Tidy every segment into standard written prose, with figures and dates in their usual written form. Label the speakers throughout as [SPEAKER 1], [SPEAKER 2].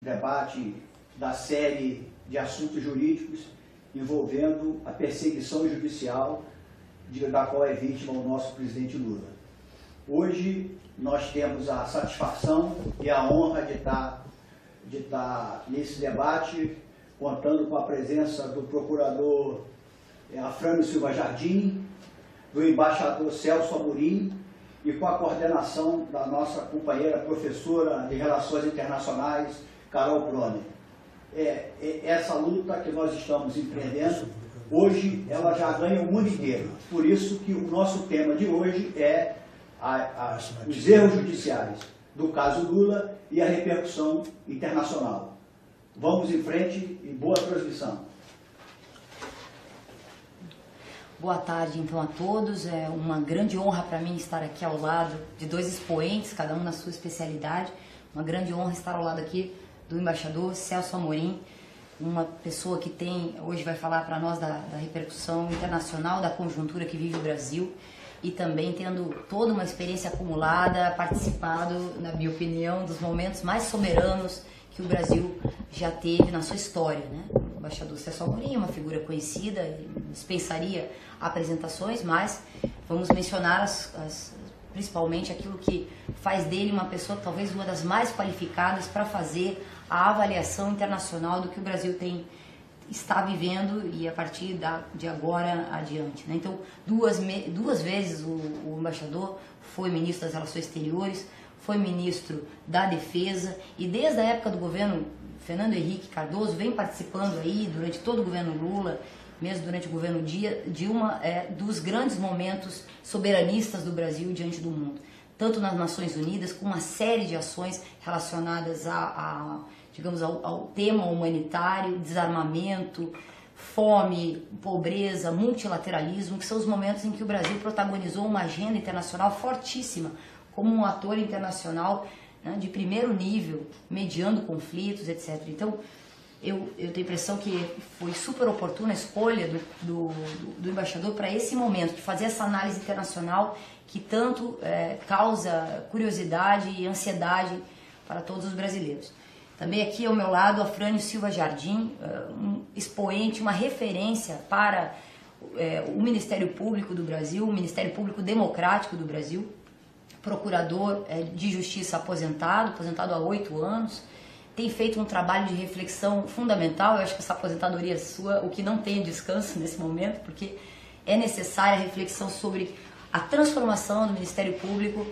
[SPEAKER 1] Debate da série de assuntos jurídicos envolvendo a perseguição judicial da qual é vítima o nosso presidente Lula. Hoje nós temos a satisfação e a honra de estar nesse debate, contando com a presença do procurador Afrânio Silva Jardim, do embaixador Celso Amorim e com a coordenação da nossa companheira professora de Relações Internacionais, Carol Proner. Essa luta que nós estamos empreendendo, hoje ela já ganha o mundo inteiro. Por isso que o nosso tema de hoje é os erros judiciais do caso Lula e a repercussão internacional. Vamos em frente e boa transmissão.
[SPEAKER 2] Boa tarde, então, a todos. É uma grande honra para mim estar aqui ao lado de dois expoentes, cada um na sua especialidade. Uma grande honra estar ao lado aqui do embaixador Celso Amorim, uma pessoa que hoje vai falar para nós da repercussão internacional, da conjuntura que vive o Brasil, e também tendo toda uma experiência acumulada, participado, na minha opinião, dos momentos mais soberanos que o Brasil já teve na sua história, né? O embaixador Celso Amorim é uma figura conhecida, dispensaria apresentações, mas vamos mencionar principalmente aquilo que faz dele uma pessoa talvez uma das mais qualificadas para fazer a avaliação internacional do que o Brasil está vivendo e a partir de agora adiante, né? Então, duas vezes o embaixador foi ministro das Relações Exteriores, foi ministro da Defesa e desde a época do governo Fernando Henrique Cardoso vem participando aí durante todo o governo Lula, mesmo durante o governo Dilma, dos grandes momentos soberanistas do Brasil diante do mundo, tanto nas Nações Unidas, com uma série de ações relacionadas digamos, ao tema humanitário, desarmamento, fome, pobreza, multilateralismo, que são os momentos em que o Brasil protagonizou uma agenda internacional fortíssima, como um ator internacional, né, de primeiro nível, mediando conflitos, etc. Então, eu tenho a impressão que foi super oportuna a escolha do embaixador para esse momento, de fazer essa análise internacional que tanto causa curiosidade e ansiedade para todos os brasileiros. Também aqui ao meu lado, Afrânio Silva Jardim, um expoente, uma referência para o Ministério Público do Brasil, o Ministério Público Democrático do Brasil, procurador de justiça aposentado há 8 anos, tem feito um trabalho de reflexão fundamental. Eu acho que essa aposentadoria sua, o que não tem descanso nesse momento, porque é necessária a reflexão sobre a transformação do Ministério Público,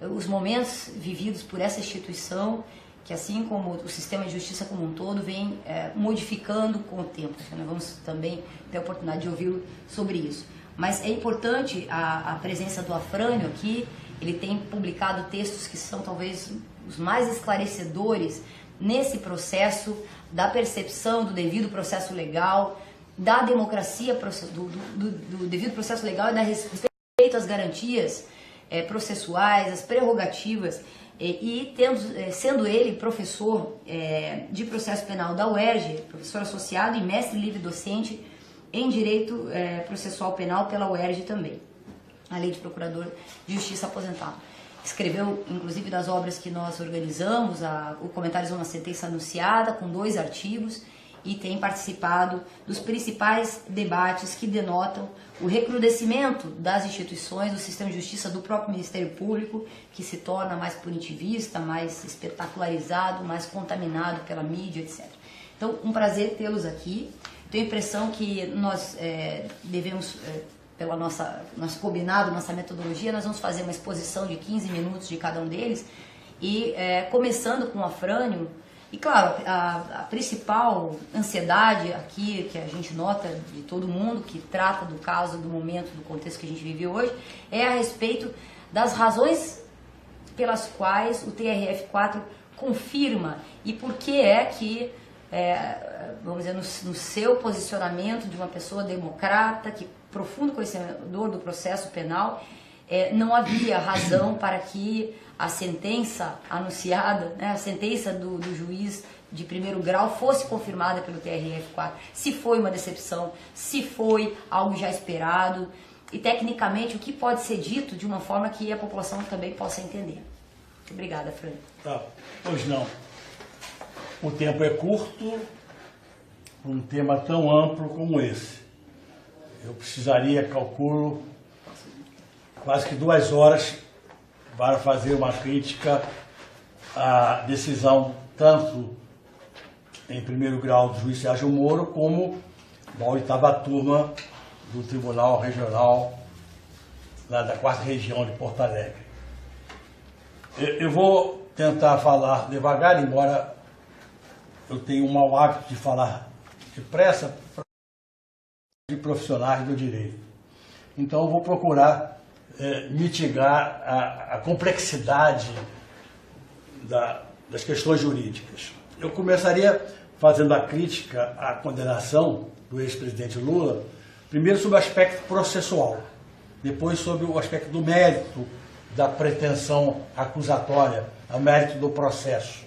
[SPEAKER 2] os momentos vividos por essa instituição, que assim como o sistema de justiça como um todo vem modificando com o tempo. Nós vamos também ter a oportunidade de ouvi-lo sobre isso. Mas é importante a presença do Afrânio aqui. Ele tem publicado textos que são talvez os mais esclarecedores nesse processo da percepção do devido processo legal, da democracia, do devido processo legal e da respeito às garantias processuais, às prerrogativas, sendo ele professor de processo penal da UERJ, professor associado e mestre livre docente em Direito Processual Penal pela UERJ também, além de procurador de justiça aposentado. Escreveu, inclusive, das obras que nós organizamos, o Comentários a uma Sentença Anunciada, com 2 artigos, e tem participado dos principais debates que denotam o recrudescimento das instituições, do sistema de justiça, do próprio Ministério Público, que se torna mais punitivista, mais espetacularizado, mais contaminado pela mídia, etc. Então, um prazer tê-los aqui. Tenho a impressão que nós devemos... pela nosso combinado, nossa metodologia, nós vamos fazer uma exposição de 15 minutos de cada um deles e começando com o Afrânio. E claro, a principal ansiedade aqui que a gente nota de todo mundo que trata do caso, do momento, do contexto que a gente vive hoje, é a respeito das razões pelas quais o TRF4 confirma e por que é que vamos dizer, no seu posicionamento de uma pessoa democrata, que profundo conhecedor do processo penal, não havia razão para que a sentença anunciada, né, a sentença do juiz de primeiro grau fosse confirmada pelo TRF4. Se foi uma decepção, se foi algo já esperado, e tecnicamente o que pode ser dito de uma forma que a população também possa entender. Muito obrigada, Fran.
[SPEAKER 3] Tá, pois não. o tempo é curto para um tema tão amplo como esse. Eu precisaria, calculo, quase que 2 horas para fazer uma crítica à decisão tanto em primeiro grau do juiz Sérgio Moro como da 8ª turma do Tribunal Regional lá da 4ª região de Porto Alegre. Eu vou tentar falar devagar, embora eu tenha um mau hábito de falar depressa, de profissionais do direito. Então eu vou procurar mitigar a complexidade das questões jurídicas. Eu começaria fazendo a crítica à condenação do ex-presidente Lula, primeiro sobre o aspecto processual, depois sobre o aspecto do mérito da pretensão acusatória, o mérito do processo.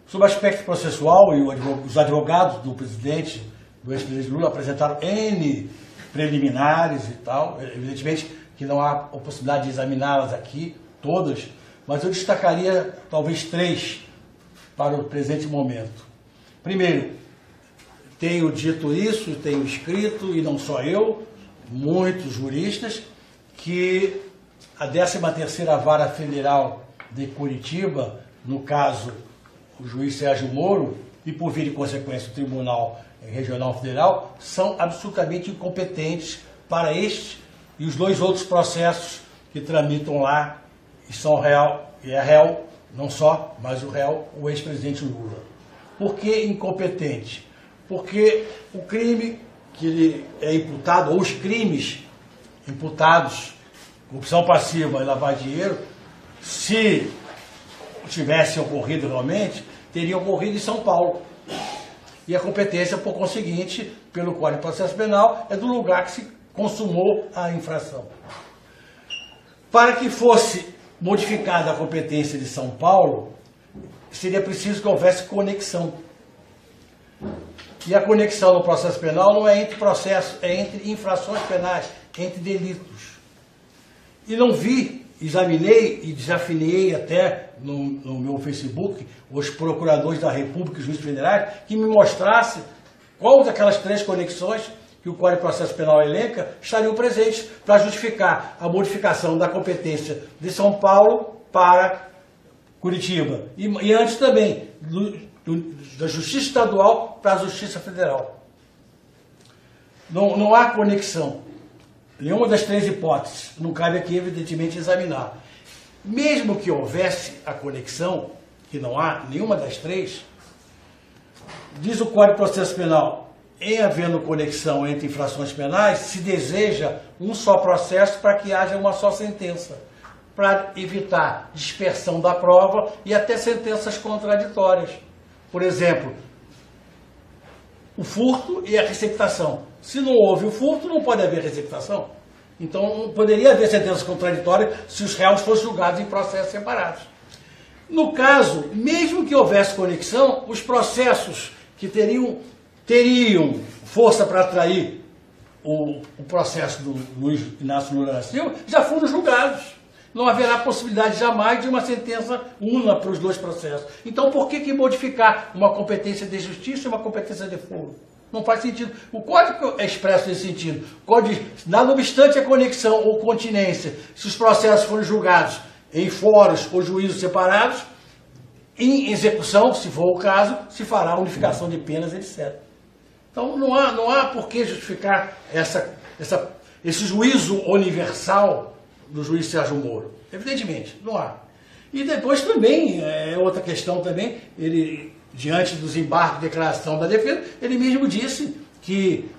[SPEAKER 3] Sobre o aspecto processual, e os advogados do presidente, do ex-presidente Lula, apresentaram N preliminares e tal, evidentemente que não há a possibilidade de examiná-las aqui, todas, mas eu destacaria talvez 3 para o presente momento. Primeiro, tenho dito isso, tenho escrito, e não só eu, muitos juristas, que a 13ª Vara Federal de Curitiba, no caso o juiz Sérgio Moro, e por via de consequência o Tribunal Regional Federal, são absolutamente incompetentes para este e os 2 outros processos que tramitam lá, e são réu, e é réu, não só, mas o réu, o ex-presidente Lula. Por que incompetente? Porque o crime que ele é imputado, ou os crimes imputados, corrupção passiva e lavar dinheiro, se tivessem ocorrido realmente, teriam ocorrido em São Paulo. E a competência, por conseguinte, pelo Código de Processo Penal, é do lugar que se consumou a infração. Para que fosse modificada a competência de São Paulo, seria preciso que houvesse conexão. E a conexão no processo penal não é entre processos, é entre infrações penais, entre delitos. E não vi, examinei e desafiei até no meu Facebook os procuradores da República e juízes federais que me mostrassem qual daquelas 3 conexões que o Código de Processo Penal elenca estariam presentes para justificar a modificação da competência de São Paulo para Curitiba. E antes também, da Justiça Estadual para a Justiça Federal. Não há conexão. Nenhuma das 3 hipóteses. Não cabe aqui, evidentemente, examinar. Mesmo que houvesse a conexão, que não há nenhuma das 3, diz o Código de Processo Penal, em havendo conexão entre infrações penais, se deseja um só processo para que haja uma só sentença, para evitar dispersão da prova e até sentenças contraditórias. Por exemplo, o furto e a receptação. Se não houve o furto, não pode haver receptação. Então, poderia haver sentenças contraditórias se os réus fossem julgados em processos separados. No caso, mesmo que houvesse conexão, os processos que teriam força para atrair o processo do Luiz Inácio Lula da Silva já foram julgados. Não haverá possibilidade jamais de uma sentença una para os 2 processos. Então, por que modificar uma competência de justiça e uma competência de foro? Não faz sentido. O Código é expresso nesse sentido. O Código diz, nada obstante a conexão ou continência, se os processos forem julgados em fóruns ou juízos separados, em execução, se for o caso, se fará a unificação de penas, etc. Então, não há por que justificar esse juízo universal do juiz Sérgio Moro. Evidentemente, não há. E depois também, outra questão também, ele, diante dos embargos de declaração da defesa, ele mesmo disse que,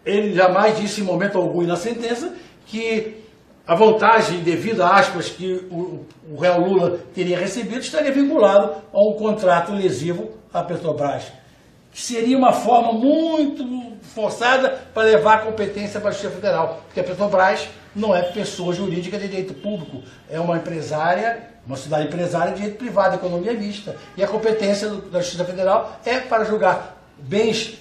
[SPEAKER 3] ele jamais disse em momento algum na sentença, que a vantagem devida, aspas, que o réu Lula teria recebido estaria vinculado a um contrato lesivo à Petrobras. Que seria uma forma muito forçada para levar a competência para a Justiça Federal, porque a Petrobras não é pessoa jurídica de direito público, é uma empresária, uma sociedade empresária de direito privado, economia mista. E a competência da Justiça Federal é para julgar bens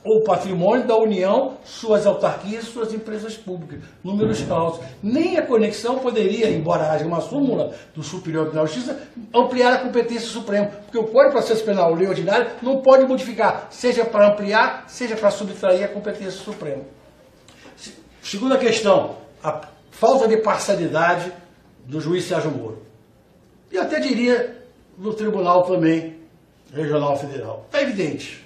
[SPEAKER 3] ou patrimônio da União, suas autarquias e suas empresas públicas. Números clausos. Nem a conexão poderia, embora haja uma súmula do Superior Tribunal de Justiça, ampliar a competência suprema. Porque o Código de Processo Penal, lei ordinária, não pode modificar, seja para ampliar, seja para subtrair a competência suprema. Segunda questão, a falta de parcialidade do juiz Sérgio Moro. E até diria do Tribunal também, Regional Federal. Está evidente.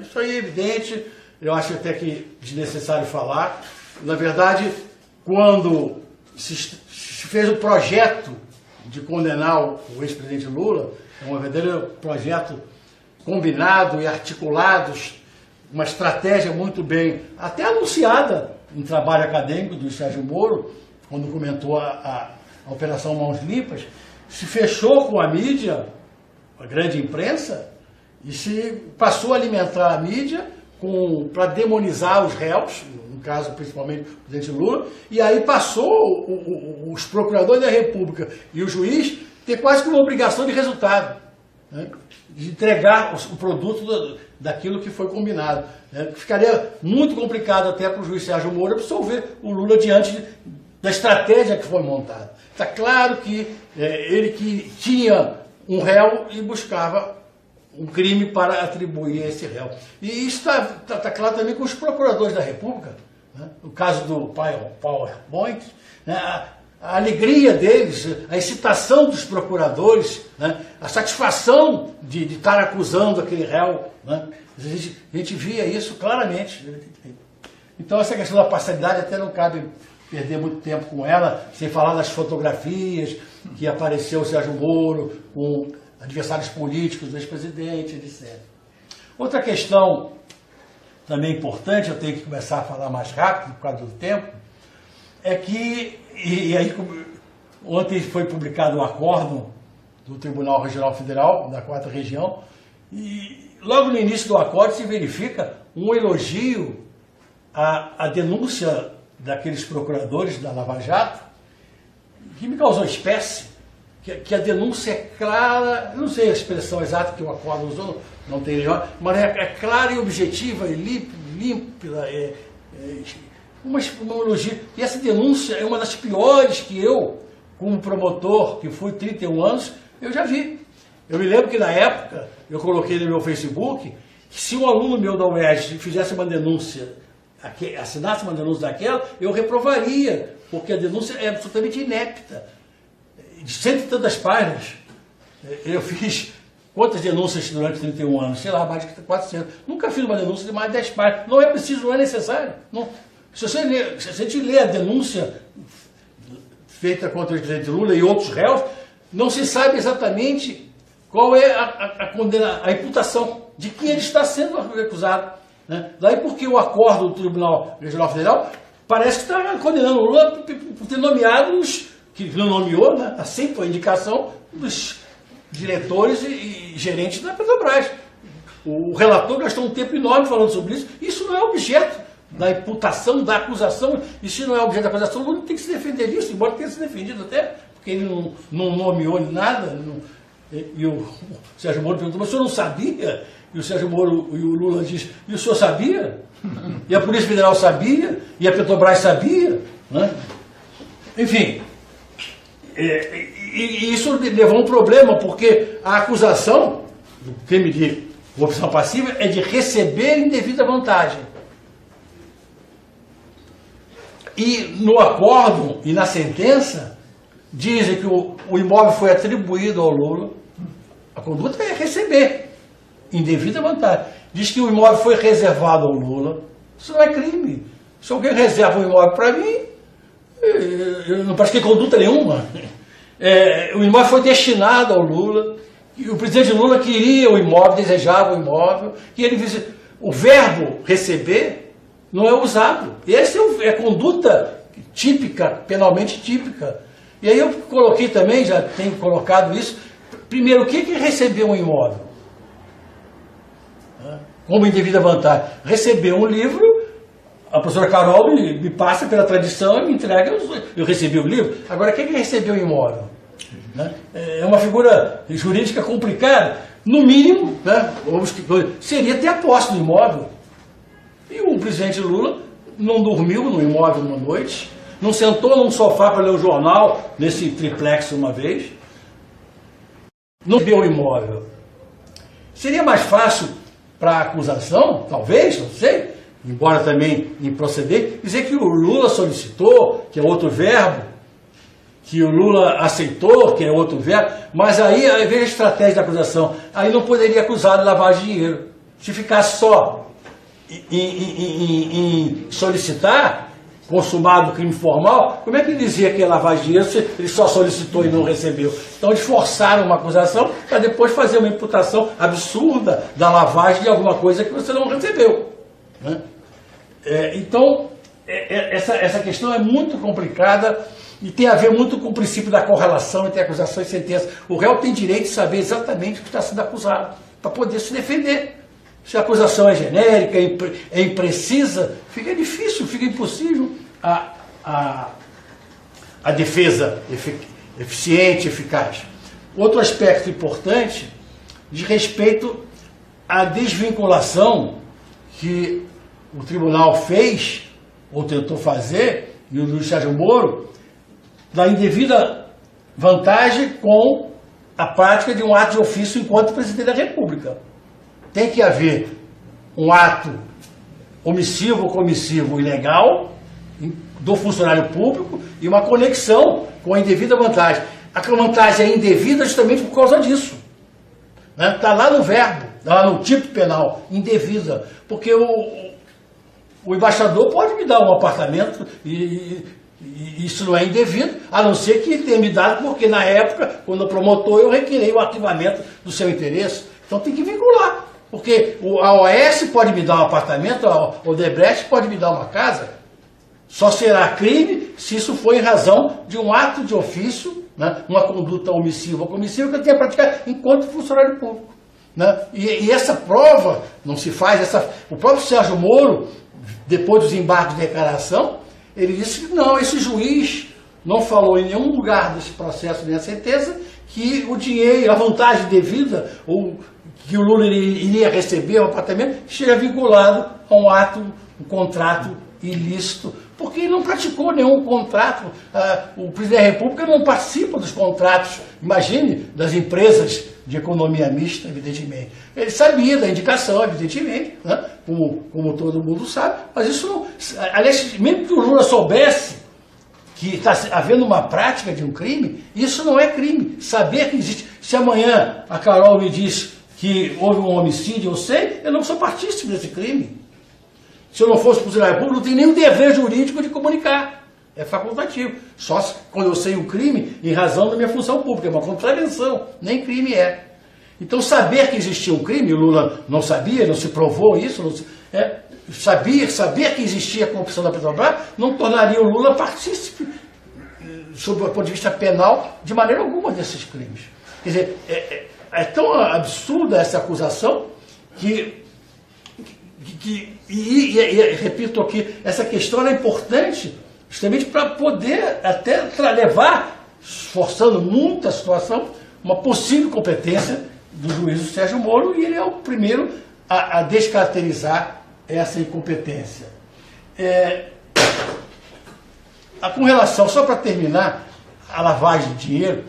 [SPEAKER 3] Isso aí é evidente, eu acho até que desnecessário falar. Na verdade, quando se fez o projeto de condenar o ex-presidente Lula, é um verdadeiro projeto combinado e articulado, uma estratégia muito bem, até anunciada em trabalho acadêmico do Sérgio Moro, quando comentou a Operação Mãos Limpas, se fechou com a mídia, a grande imprensa, e se passou a alimentar a mídia para demonizar os réus, no caso principalmente o presidente Lula, e aí passou os procuradores da República e o juiz ter quase que uma obrigação de resultado, né, de entregar o produto daquilo que foi combinado. Né. Ficaria muito complicado até para o juiz Sérgio Moro absolver o Lula diante da estratégia que foi montada. Está claro que ele que tinha um réu e buscava um crime para atribuir a esse réu. E isso está claro também com os procuradores da República, né? No caso do PowerPoint, né? A alegria deles, a excitação dos procuradores, né? A satisfação de estar acusando aquele réu, né? A gente via isso claramente. Então essa questão da parcialidade até não cabe perder muito tempo com ela, sem falar das fotografias que apareceu o Sérgio Moro com adversários políticos do ex-presidente, etc. Outra questão também importante, eu tenho que começar a falar mais rápido por causa do tempo, é que, e aí ontem foi publicado o acórdão do Tribunal Regional Federal, da 4ª Região, e logo no início do acórdão se verifica um elogio à denúncia daqueles procuradores da Lava Jato, que me causou espécie, que a denúncia é clara, não sei a expressão exata que o acórdão usou, não tem nenhuma, mas é clara e objetiva, e límpida, uma elogio. E essa denúncia é uma das piores que eu, como promotor, que fui 31 anos, eu já vi. Eu me lembro que na época, eu coloquei no meu Facebook, que se um aluno meu da UERJ fizesse uma denúncia, assinasse uma denúncia daquela, eu reprovaria, porque a denúncia é absolutamente inepta. De 100 e tantas páginas. Eu fiz quantas denúncias durante 31 anos? Sei lá, mais de 400. Nunca fiz uma denúncia de mais de 10 páginas. Não é preciso, não é necessário. Não. Se a gente lê a denúncia feita contra o presidente Lula e outros réus, não se sabe exatamente qual é a imputação de quem ele está sendo acusado. Né? Daí porque o acórdão do Tribunal Regional Federal parece que está condenando o Lula por ter nomeado os que não nomeou, né, assim foi a indicação dos diretores e gerentes da Petrobras. O relator gastou um tempo enorme falando sobre isso. Isso não é objeto da imputação, da acusação. Isso não é objeto da acusação. O Lula tem que se defender disso, embora tenha se defendido até, porque ele não nomeou nada. E o Sérgio Moro perguntou, mas o senhor não sabia? E o Sérgio Moro e o Lula diz, e o senhor sabia? E a Polícia Federal sabia? E a Petrobras sabia? Né? Enfim... E isso levou a um problema, porque a acusação do crime de corrupção passiva é de receber indevida vantagem. E no acórdão e na sentença, dizem que o imóvel foi atribuído ao Lula, a conduta é receber indevida vantagem. Diz que o imóvel foi reservado ao Lula, isso não é crime. Se alguém reserva um imóvel para mim, eu não pratiquei conduta nenhuma. O imóvel foi destinado ao Lula, e o presidente Lula queria o imóvel, desejava o imóvel, e o verbo receber não é usado. Essa é a conduta típica, penalmente típica. E aí eu coloquei também, já tenho colocado isso, primeiro, o que é receber um imóvel? Como indevida vantagem? Receber um livro, a professora Carol me passa pela tradição e me entrega, eu recebi o livro. Agora, quem é que recebeu o imóvel? Né? É uma figura jurídica complicada. No mínimo, né, seria ter a posse do imóvel. E o presidente Lula não dormiu no imóvel uma noite, não sentou num sofá para ler o jornal, nesse triplex uma vez, não deu o imóvel. Seria mais fácil para a acusação, talvez, não sei, embora também improcedente, dizer que o Lula solicitou, que é outro verbo, que o Lula aceitou, que é outro verbo, mas aí veio a estratégia da acusação, aí não poderia acusar de lavagem de dinheiro. Se ficasse só em solicitar, consumado crime formal, como é que ele dizia que ia lavar dinheiro se ele só solicitou e não recebeu? Então eles forçaram uma acusação para depois fazer uma imputação absurda da lavagem de alguma coisa que você não recebeu, né? Então, essa questão é muito complicada e tem a ver muito com o princípio da correlação entre acusação e sentença. O réu tem direito de saber exatamente o que está sendo acusado, para poder se defender. Se a acusação é genérica, é imprecisa, fica difícil, fica impossível a defesa eficiente, eficaz. Outro aspecto importante diz respeito à desvinculação que o tribunal fez, ou tentou fazer, e o juiz Sérgio Moro, da indevida vantagem com a prática de um ato de ofício enquanto presidente da República. Tem que haver um ato omissivo ou comissivo ilegal do funcionário público e uma conexão com a indevida vantagem. A vantagem é indevida justamente por causa disso. Está lá no verbo, está lá no tipo penal, indevida. Porque o embaixador pode me dar um apartamento e isso não é indevido, a não ser que ele tenha me dado porque na época, quando eu promotor, eu requerei o arquivamento do seu interesse. Então tem que vincular. Porque a OAS pode me dar um apartamento, a Odebrecht pode me dar uma casa. Só será crime se isso for em razão de um ato de ofício, né, uma conduta omissiva ou comissiva que eu tenha praticado enquanto funcionário público. Né? E essa prova não se faz. O próprio Sérgio Moro, depois dos embargos de declaração, ele disse que não, esse juiz não falou em nenhum lugar desse processo, nem a sentença, que o dinheiro, a vantagem devida, ou que o Lula iria receber o apartamento, esteja vinculado a um ato, um contrato ilícito, porque ele não praticou nenhum contrato. O presidente da República não participa dos contratos, imagine, das empresas de economia mista, evidentemente. Ele sabia da indicação, evidentemente, né? como todo mundo sabe, mas isso não... Aliás, mesmo que o Lula soubesse que está havendo uma prática de um crime, isso não é crime. Saber que existe... Se amanhã a Carol me diz que houve um homicídio, eu não sou partícipe desse crime. Se eu não fosse funcionário público, não tenho nenhum dever jurídico de comunicar. É facultativo. Só quando eu sei um crime em razão da minha função pública. É uma contravenção. Nem crime é. Então, saber que existia um crime, o Lula não sabia, não se provou isso, saber que existia a corrupção da Petrobras, não tornaria o Lula partícipe, sob o ponto de vista penal, de maneira alguma desses crimes. Quer dizer, é tão absurda essa acusação que repito aqui, essa questão é importante justamente para poder até levar, forçando muito a situação, uma possível competência do juiz Sérgio Moro, e ele é o primeiro a descaracterizar essa incompetência. Com relação, só para terminar, a lavagem de dinheiro,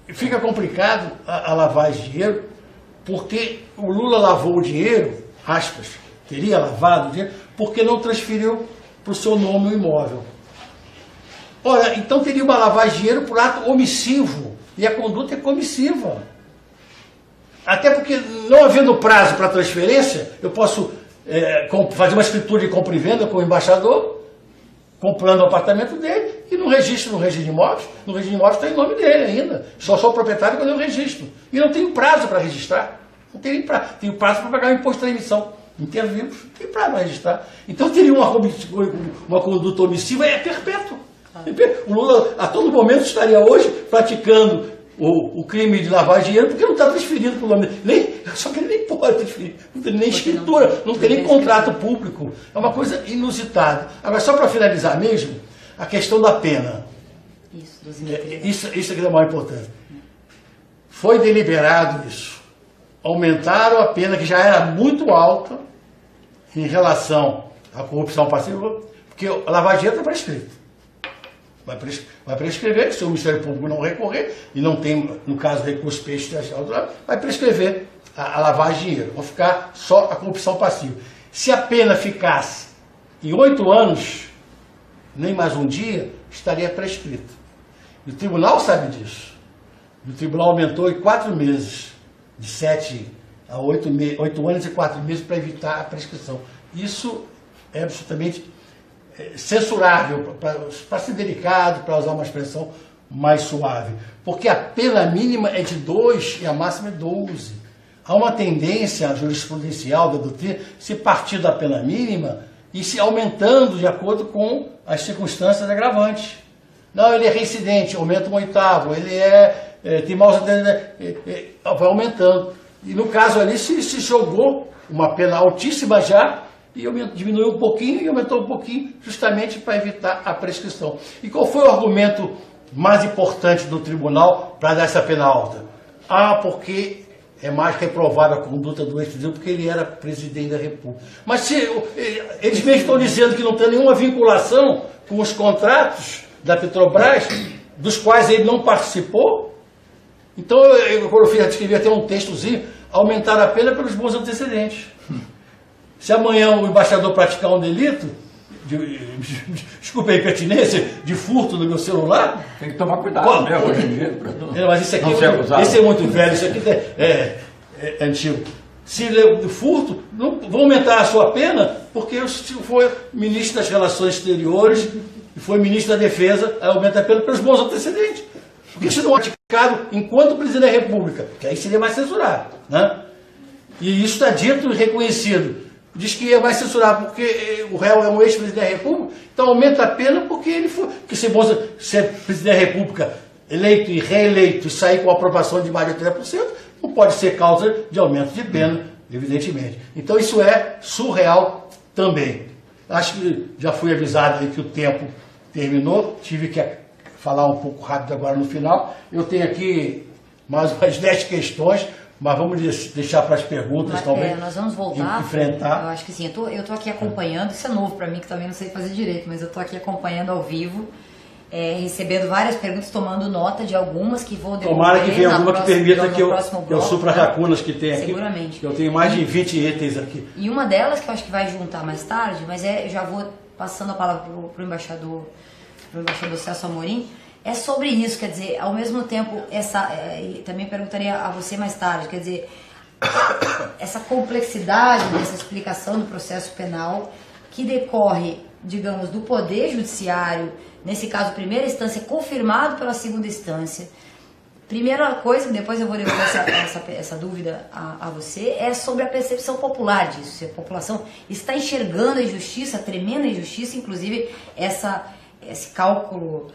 [SPEAKER 3] fica complicado a lavagem de dinheiro, porque o Lula lavou o dinheiro, aspas, teria lavado o dinheiro, porque não transferiu para o seu nome o imóvel. Ora, então teria uma lavagem de dinheiro por ato omissivo, e a conduta é comissiva. Até porque, não havendo prazo para transferência, eu posso fazer uma escritura de compra e venda com o embaixador, comprando o apartamento dele, e no registro de imóveis, está em nome dele ainda. Só sou proprietário quando eu registro. E não tenho prazo para registrar. Não tenho prazo. Tenho prazo para pagar o imposto de emissão. Intervimos, não tem prazo para registrar. Então teria uma conduta omissiva, é perpétua. O Lula, a todo momento, estaria hoje praticando o crime de lavar dinheiro, porque não está transferido para o nome dele. Só que ele nem pode transferir. Não tem nem escritura, não tem nem contrato público. É uma coisa inusitada. Agora, só para finalizar mesmo, a questão da pena. Isso aqui é o mais importante. Foi deliberado isso. aumentaram a pena, que já era muito alta em relação à corrupção passiva, porque a lavagem dinheiro está prescrita. Vai prescrever, se o Ministério Público não recorrer, e não tem, no caso, recurso especial, vai prescrever a lavagem de dinheiro. Vai ficar só a corrupção passiva. Se a pena ficasse em 8 anos, nem mais um dia, estaria prescrita. E o tribunal sabe disso. E o tribunal aumentou em 4 meses, de 7 a 8 anos e 4 meses, para evitar a prescrição. Isso é absolutamente censurável, para ser delicado, para usar uma expressão mais suave. Porque a pena mínima é de 2 e a máxima é 12. Há uma tendência jurisprudencial da doutrina se partir da pena mínima e se aumentando de acordo com as circunstâncias agravantes. Não, ele é reincidente, aumenta um 8º, ele tem maus vai aumentando. E no caso ali se jogou uma pena altíssima já, e diminuiu um pouquinho e aumentou um pouquinho, justamente para evitar a prescrição. E qual foi o argumento mais importante do tribunal para dar essa pena alta? Porque é mais reprovável a conduta do ex-presidente, porque ele era presidente da República. Mas se eles mesmos estão dizendo que não tem nenhuma vinculação com os contratos da Petrobras, dos quais ele não participou, então, quando eu escrevi até um textozinho, aumentar a pena pelos bons antecedentes. Se amanhã o embaixador praticar um delito, desculpa a impertinência, de furto do meu celular...
[SPEAKER 4] Tem que tomar cuidado mesmo hoje em dia.
[SPEAKER 3] Mas isso aqui esse é muito velho, isso aqui é antigo. Se o furto, vão aumentar a sua pena, porque se foi ministro das Relações Exteriores e foi ministro da Defesa, aumenta a pena pelos bons antecedentes. Porque se não é praticado enquanto presidente da República, que aí seria mais censurado, né? E isso está dito e reconhecido. Diz que vai censurar porque o réu é um ex-presidente da República, então aumenta a pena porque ele foi. Porque se é presidente da República eleito e reeleito e sair com a aprovação de mais de 30%, não pode ser causa de aumento de pena, evidentemente. Então isso é surreal também. Acho que já fui avisado aí que o tempo terminou, tive que falar um pouco rápido agora no final. Eu tenho aqui mais umas 10 questões, mas vamos deixar para as perguntas também.
[SPEAKER 2] Nós vamos voltar.
[SPEAKER 3] Enfrentar.
[SPEAKER 2] Eu acho que sim. Eu estou aqui acompanhando, isso é novo para mim, que também não sei fazer direito, mas eu estou aqui acompanhando ao vivo, recebendo várias perguntas, tomando nota de algumas que vou devolver.
[SPEAKER 3] Tomara que venha alguma que permita que eu supra as lacunas que tem aqui.
[SPEAKER 2] Seguramente.
[SPEAKER 3] Eu tenho mais de 20 itens aqui.
[SPEAKER 2] E uma delas, que eu acho que vai juntar mais tarde, mas eu já vou passando a palavra para o embaixador Celso Amorim, é sobre isso, quer dizer, ao mesmo tempo, também perguntaria a você mais tarde, quer dizer, essa complexidade dessa explicação do processo penal que decorre, digamos, do Poder Judiciário, nesse caso, primeira instância, confirmado pela segunda instância. Primeira coisa, depois eu vou devolver essa dúvida a você, é sobre a percepção popular disso, se a população está enxergando a injustiça, a tremenda injustiça, inclusive esse cálculo,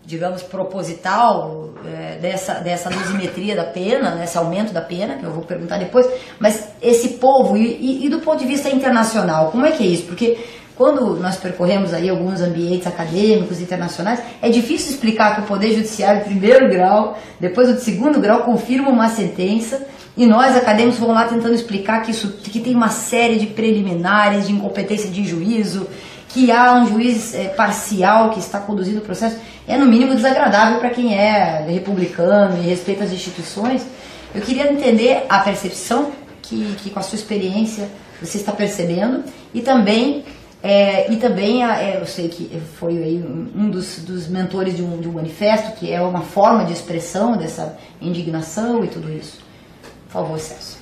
[SPEAKER 2] digamos, proposital dessa dosimetria da pena, né, esse aumento da pena, que eu vou perguntar depois, mas esse povo, e do ponto de vista internacional, como é que é isso? Porque quando nós percorremos aí alguns ambientes acadêmicos internacionais, é difícil explicar que o Poder Judiciário de primeiro grau, depois o de segundo grau, confirma uma sentença, e nós, acadêmicos, vamos lá tentando explicar que tem uma série de preliminares, de incompetência de juízo, que há um juiz parcial que está conduzindo o processo. É no mínimo desagradável para quem é republicano e respeita as instituições. Eu queria entender a percepção que com a sua experiência você está percebendo, e também eu sei que foi aí um dos mentores de um manifesto, que é uma forma de expressão dessa indignação e tudo isso. Por favor, Celso.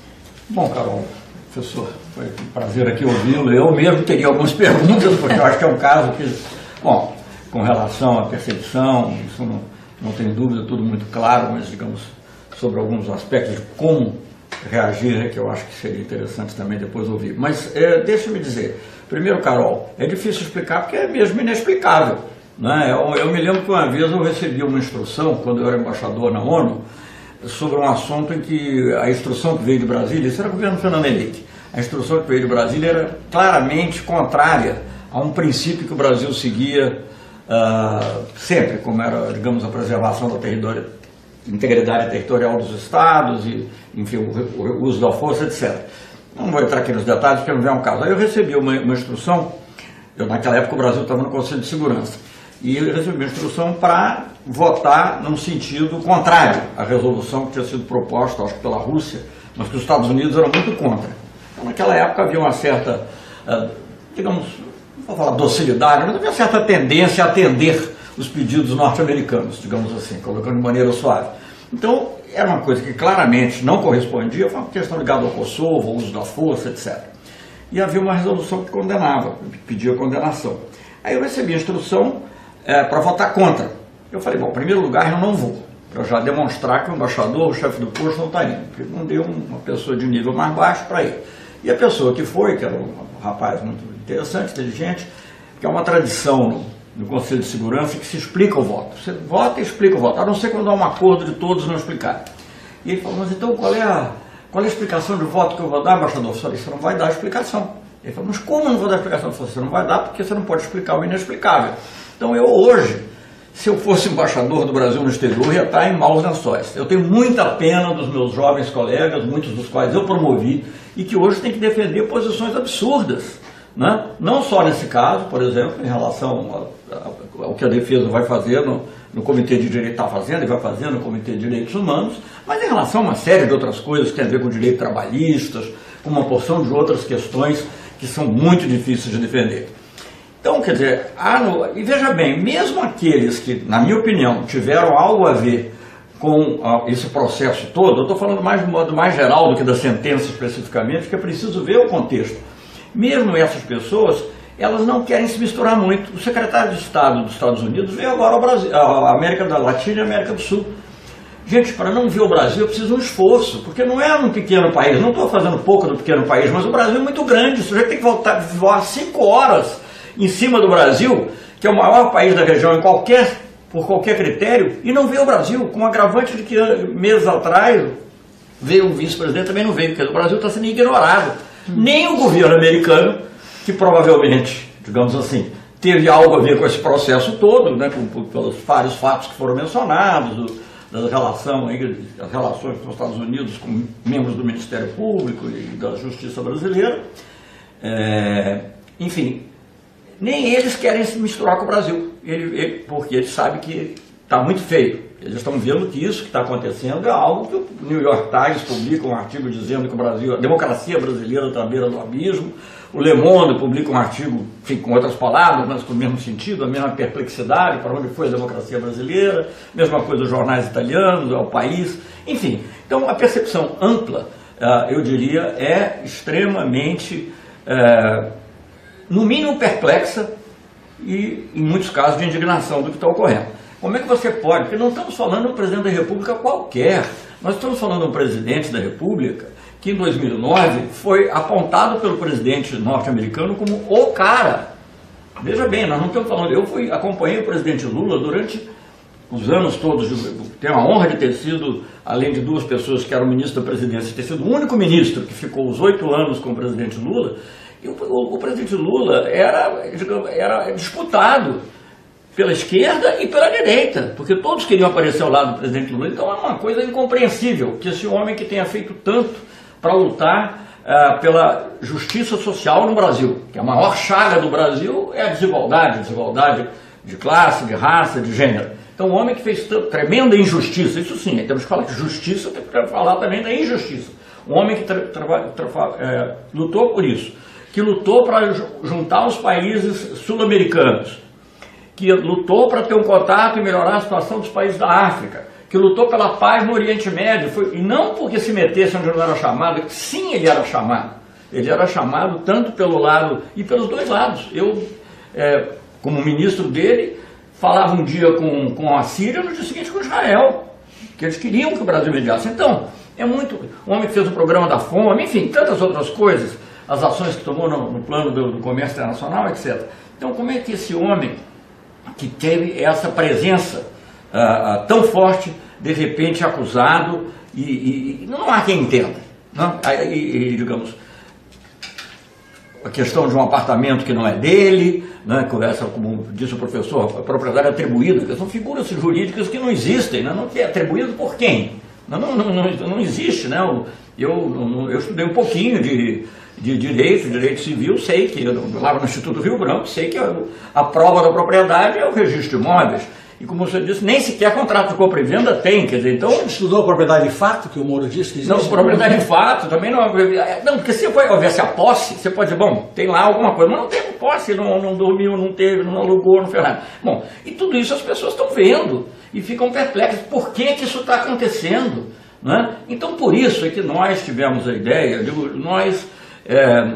[SPEAKER 4] Bom, Carol, professor, foi um prazer aqui ouvi-lo. Eu mesmo teria algumas perguntas, porque eu acho que é um caso que, bom, com relação à percepção, isso não tem dúvida, tudo muito claro, mas, digamos, sobre alguns aspectos de como reagir, que eu acho que seria interessante também depois ouvir. Mas deixa-me dizer, primeiro, Carol, é difícil explicar porque é mesmo inexplicável, né? Eu me lembro que uma vez eu recebi uma instrução, quando eu era embaixador na ONU, sobre um assunto em que a instrução que veio de Brasília, isso era o governo Fernando Henrique, a instrução que veio de Brasília era claramente contrária a um princípio que o Brasil seguia sempre, como era, digamos, a preservação da integridade territorial dos estados, e, enfim, o uso da força, etc. Não vou entrar aqui nos detalhes, porque não é um caso. Aí eu recebi uma instrução, naquela época o Brasil estava no Conselho de Segurança, e eu recebi uma instrução para votar num sentido contrário à resolução que tinha sido proposta, acho que pela Rússia, mas que os Estados Unidos eram muito contra. Então, naquela época havia uma certa, digamos, não vou falar docilidade, mas havia uma certa tendência a atender os pedidos norte-americanos, digamos assim, colocando de maneira suave. Então, era uma coisa que claramente não correspondia, foi uma questão ligada ao Kosovo, ao uso da força, etc. E havia uma resolução que condenava, pedia condenação. Aí eu recebi a instrução para votar contra. Eu falei, bom, em primeiro lugar eu não vou, para já demonstrar que o embaixador, o chefe do posto, não está indo, porque não deu uma pessoa de nível mais baixo para ir. E a pessoa que foi, que era um rapaz muito interessante, inteligente, que é uma tradição no Conselho de Segurança que se explica o voto. Você vota e explica o voto, a não ser quando há um acordo de todos não explicar. E ele falou, mas então qual é a explicação de voto que eu vou dar, embaixador? Eu falei, você não vai dar explicação. Ele falou, mas como eu não vou dar explicação? Eu falei, você não vai dar porque você não pode explicar o inexplicável. Então eu hoje, se eu fosse embaixador do Brasil no exterior, ia estar em maus lençóis. Eu tenho muita pena dos meus jovens colegas, muitos dos quais eu promovi, e que hoje têm que defender posições absurdas. Né? Não só nesse caso, por exemplo, em relação ao que a defesa vai fazer no Comitê de Direito, está fazendo e vai fazer no Comitê de Direitos Humanos, mas em relação a uma série de outras coisas que tem a ver com direitos trabalhistas, com uma porção de outras questões que são muito difíceis de defender. Então, quer dizer, e veja bem, mesmo aqueles que, na minha opinião, tiveram algo a ver com esse processo todo, eu estou falando mais de modo mais geral do que da sentença especificamente, porque é preciso ver o contexto. Mesmo essas pessoas, elas não querem se misturar muito. O secretário de Estado dos Estados Unidos veio agora ao Brasil, à América Latina e à América do Sul. Gente, para não ver o Brasil, eu preciso de um esforço, porque não é um pequeno país, não estou fazendo pouco do pequeno país, mas o Brasil é muito grande, o sujeito tem que voar 5 horas em cima do Brasil, que é o maior país da região por qualquer critério, e não vê o Brasil, com o agravante de que meses atrás veio um vice-presidente, também não veio, porque o Brasil está sendo ignorado. Nem o governo americano, que provavelmente, digamos assim, teve algo a ver com esse processo todo, né, pelos vários fatos que foram mencionados, das relações com os Estados Unidos com membros do Ministério Público e da Justiça Brasileira, enfim, nem eles querem se misturar com o Brasil, porque eles sabem que está muito feio. Eles estão vendo que isso que está acontecendo é algo que o New York Times publica um artigo dizendo que o Brasil, a democracia brasileira está à beira do abismo, o Le Monde publica um artigo, enfim, com outras palavras, mas com o mesmo sentido, a mesma perplexidade, para onde foi a democracia brasileira, mesma coisa os jornais italianos, o País, enfim. Então a percepção ampla, eu diria, é extremamente, no mínimo perplexa e em muitos casos de indignação do que está ocorrendo. Como é que você pode? Porque não estamos falando de um presidente da República qualquer. Nós estamos falando de um presidente da República que em 2009 foi apontado pelo presidente norte-americano como o cara. Veja bem, nós não estamos falando... acompanhei o presidente Lula durante os anos todos. Tenho a honra de ter sido, além de 2 pessoas que eram ministro da presidência, ter sido o único ministro que ficou os 8 anos com o presidente Lula. E o presidente Lula era disputado pela esquerda e pela direita, porque todos queriam aparecer ao lado do presidente Lula. Então é uma coisa incompreensível que esse homem que tenha feito tanto para lutar pela justiça social no Brasil, que a maior chaga do Brasil é a desigualdade de classe, de raça, de gênero. Então o homem que fez tremenda injustiça, isso sim, temos que falar de justiça, temos que falar também da injustiça. Um homem que lutou por isso, que lutou para juntar os países sul-americanos, que lutou para ter um contato e melhorar a situação dos países da África, que lutou pela paz no Oriente Médio, e não porque se metesse onde não era chamado, sim, ele era chamado tanto pelo lado e pelos dois lados. Eu, como ministro dele, falava um dia com a Síria, no dia seguinte com Israel, que eles queriam que o Brasil mediasse. Então, um homem que fez o programa da fome, enfim, tantas outras coisas, as ações que tomou no plano do comércio internacional, etc. Então, como é que esse homem que teve essa presença tão forte, de repente acusado, e não há quem entenda. Não? Digamos, a questão de um apartamento que não é dele, né, como disse o professor, a propriedade atribuída, que são figuras jurídicas que não existem, né, não é atribuído por quem? Não existe, né? Eu estudei um pouquinho de direito civil, sei que, lá no Instituto Rio Branco, sei que a prova da propriedade é o registro de imóveis. E como você disse, nem sequer contrato de compra e venda tem, quer dizer, então...
[SPEAKER 3] Estudou a propriedade de fato, que o Moro disse que existe?
[SPEAKER 4] Não, propriedade de fato também não... Não, porque se houvesse a posse, você pode dizer, bom, tem lá alguma coisa, mas não teve posse, não dormiu, não teve, não alugou, não fez nada. Bom, e tudo isso as pessoas estão vendo e ficam perplexas. Por que isso está acontecendo? Né? Então, por isso é que nós tivemos a ideia,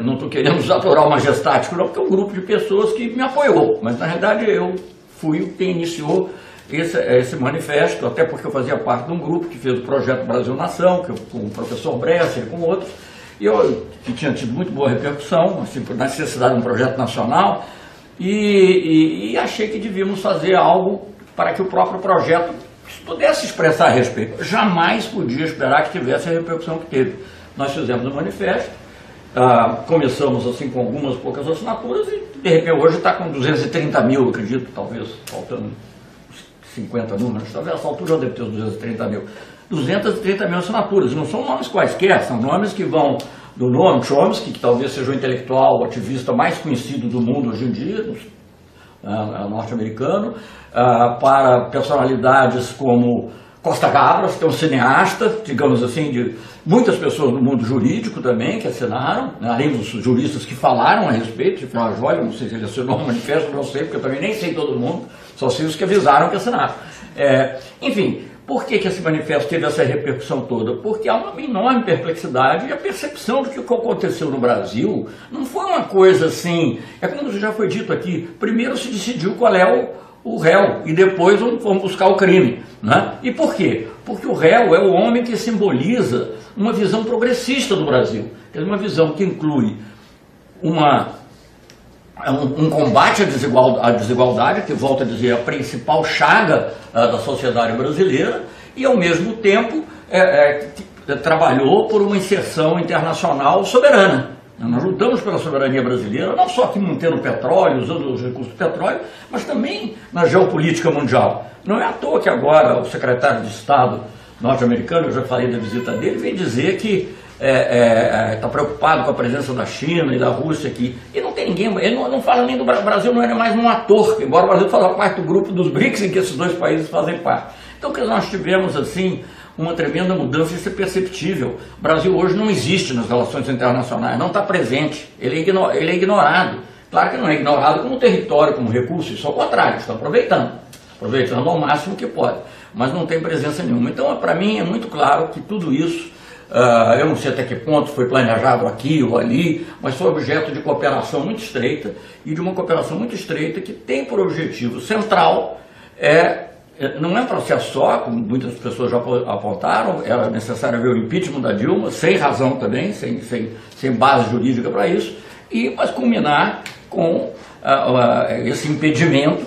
[SPEAKER 4] não estou querendo usar plural majestático, não, porque é um grupo de pessoas que me apoiou, mas na realidade eu fui quem iniciou esse manifesto, até porque eu fazia parte de um grupo que fez o projeto Brasil Nação, com o professor Bresser e com outros, que tinha tido muito boa repercussão, assim, por necessidade de um projeto nacional, e achei que devíamos fazer algo para que o próprio projeto pudesse expressar a respeito. Jamais podia esperar que tivesse a repercussão que teve. Nós fizemos um manifesto, começamos assim com algumas poucas assinaturas e de repente hoje está com 230 mil, acredito, talvez faltando 50 números, talvez essa altura já deve ter os 230 mil. 230 mil assinaturas, não são nomes quaisquer, são nomes que vão do Noam Chomsky, que talvez seja o intelectual, o ativista mais conhecido do mundo hoje em dia, norte-americano, para personalidades como Costa Gabras, que é um cineasta, digamos assim, de muitas pessoas do mundo jurídico também que assinaram, né, além dos juristas que falaram a respeito, de Flávio Joia, não sei se ele assinou o manifesto, não sei, porque eu também nem sei todo mundo, só sei os que avisaram que assinaram. Enfim, por que esse manifesto teve essa repercussão toda? Porque há uma enorme perplexidade e a percepção de que o que aconteceu no Brasil não foi uma coisa assim, é como já foi dito aqui, primeiro se decidiu qual é o réu e depois vamos buscar o crime, né? E por quê? Porque o réu é o homem que simboliza uma visão progressista do Brasil, é uma visão que inclui um combate à desigualdade, que volta a dizer a principal chaga da sociedade brasileira, e ao mesmo tempo trabalhou por uma inserção internacional soberana. Nós lutamos pela soberania brasileira, não só aqui mantendo o petróleo, usando os recursos do petróleo, mas também na geopolítica mundial. Não é à toa que agora o secretário de Estado norte-americano, eu já falei da visita dele, vem dizer que está preocupado com a presença da China e da Rússia aqui. E não tem ninguém, ele não fala nem do Brasil, não é mais um ator, embora o Brasil faça parte do grupo dos BRICS em que esses dois países fazem parte. Então, que nós tivemos assim uma tremenda mudança, isso é perceptível. O Brasil hoje não existe nas relações internacionais, não está presente, ele é ignorado. Claro que não é ignorado como território, como recurso, isso ao contrário, está aproveitando ao máximo que pode, mas não tem presença nenhuma. Então, para mim, é muito claro que tudo isso, eu não sei até que ponto foi planejado aqui ou ali, mas foi objeto de cooperação muito estreita, e de uma cooperação muito estreita que tem por objetivo central não é um processo só, como muitas pessoas já apontaram, era necessário ver o impeachment da Dilma, sem razão também, sem base jurídica para isso, mas culminar com esse impedimento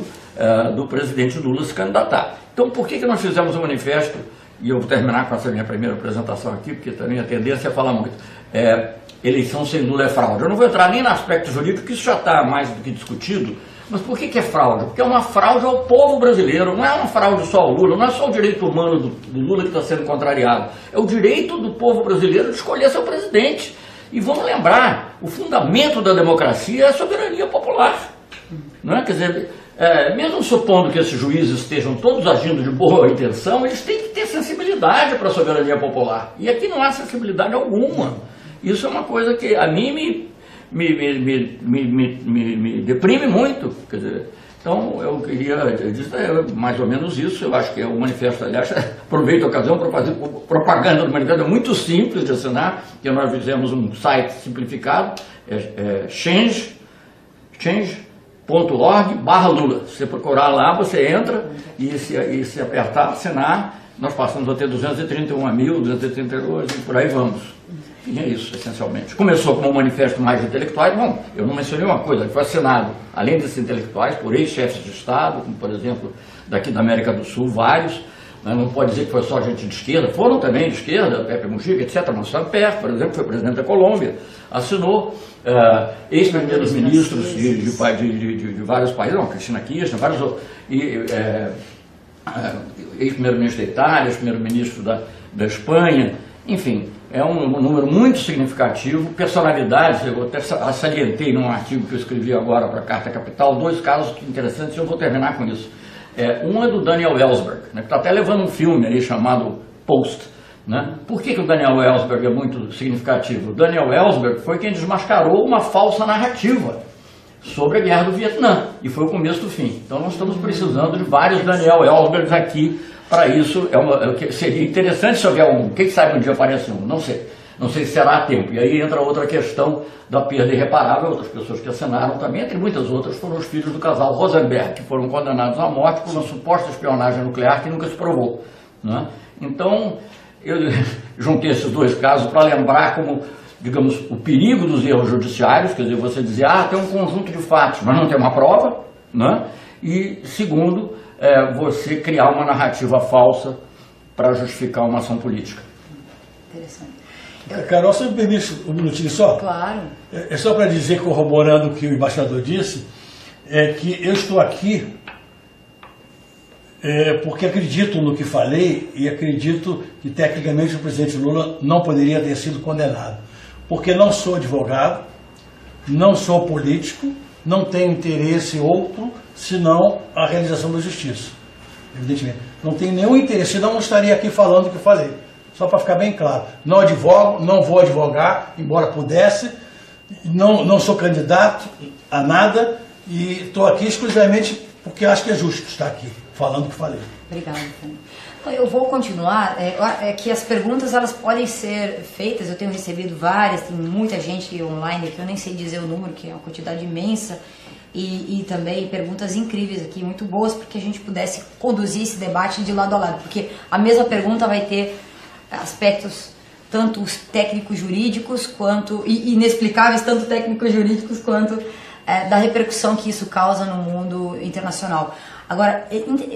[SPEAKER 4] do presidente Lula se candidatar. Então, por que nós fizemos um manifesto, e eu vou terminar com essa minha primeira apresentação aqui, porque também a tendência é falar muito, eleição sem Lula é fraude. Eu não vou entrar nem no aspecto jurídico, porque isso já está mais do que discutido. Mas por que é fraude? Porque é uma fraude ao povo brasileiro, não é uma fraude só ao Lula, não é só o direito humano do Lula que está sendo contrariado, é o direito do povo brasileiro de escolher seu presidente. E vamos lembrar, o fundamento da democracia é a soberania popular. Não é? Quer dizer, mesmo supondo que esses juízes estejam todos agindo de boa intenção, eles têm que ter sensibilidade para a soberania popular. E aqui não há sensibilidade alguma. Isso é uma coisa que a mim me deprime muito, quer dizer, então eu queria dizer mais ou menos isso. Eu acho que o manifesto, aliás, aproveito a ocasião para fazer propaganda do manifesto, é muito simples de assinar, que nós fizemos um site simplificado, change.org/Lula. Se você procurar lá, você entra e se apertar, assinar, nós passamos a ter 231 mil, 232 e por aí vamos. E é isso, essencialmente. Começou como um manifesto mais de intelectuais. Bom, eu não mencionei uma coisa, que foi assinado, além desses intelectuais, por ex-chefes de Estado, como, por exemplo, daqui da América do Sul, vários, né? Não pode dizer que foi só gente de esquerda, foram também de esquerda, Pepe Mujica, etc. Mas Samper, por exemplo, foi presidente da Colômbia, assinou, ex-primeiros ministros de vários países, não, Cristina Kirchner, vários outros, ex-primeiro-ministro da Itália, ex-primeiro-ministro da Espanha, enfim, é um número muito significativo. Personalidades, eu até salientei num artigo que eu escrevi agora para a Carta Capital, 2 casos interessantes, e eu vou terminar com isso. Um é do Daniel Ellsberg, né, que está até levando um filme aí chamado Post. Né? Por que o Daniel Ellsberg é muito significativo? O Daniel Ellsberg foi quem desmascarou uma falsa narrativa sobre a guerra do Vietnã, e foi o começo do fim. Então nós estamos precisando de vários Daniel Ellsbergs aqui para isso. Seria interessante se houver um, quem sabe um dia aparece um, não sei se será a tempo. E aí entra outra questão da perda irreparável. Outras pessoas que assinaram também, entre muitas outras, foram os filhos do casal Rosenberg, que foram condenados à morte por uma suposta espionagem nuclear que nunca se provou. Né? Então, eu juntei esses 2 casos para lembrar como, digamos, o perigo dos erros judiciários, quer dizer, você dizer, tem um conjunto de fatos, mas não tem uma prova, né? E, segundo, você criar uma narrativa falsa para justificar uma ação política.
[SPEAKER 2] Interessante.
[SPEAKER 3] Carol, você me permite um minutinho só?
[SPEAKER 2] Claro.
[SPEAKER 3] É só para dizer, corroborando o que o embaixador disse, que eu estou aqui porque acredito no que falei e acredito que tecnicamente o presidente Lula não poderia ter sido condenado. Porque não sou advogado, não sou político, não tenho interesse outro senão a realização da justiça. Evidentemente. Não tenho nenhum interesse, senão não estaria aqui falando o que falei. Só para ficar bem claro. Não advogo, não vou advogar, embora pudesse. Não sou candidato a nada e estou aqui exclusivamente porque acho que é justo estar aqui, falando o que falei.
[SPEAKER 2] Obrigada, Fernando. Eu vou continuar, que as perguntas elas podem ser feitas, eu tenho recebido várias, tem muita gente online aqui, eu nem sei dizer o número, que é uma quantidade imensa, e também perguntas incríveis aqui, muito boas, para que a gente pudesse conduzir esse debate de lado a lado, porque a mesma pergunta vai ter aspectos tanto técnicos jurídicos quanto, e inexplicáveis, tanto técnicos jurídicos quanto da repercussão que isso causa no mundo internacional. Agora,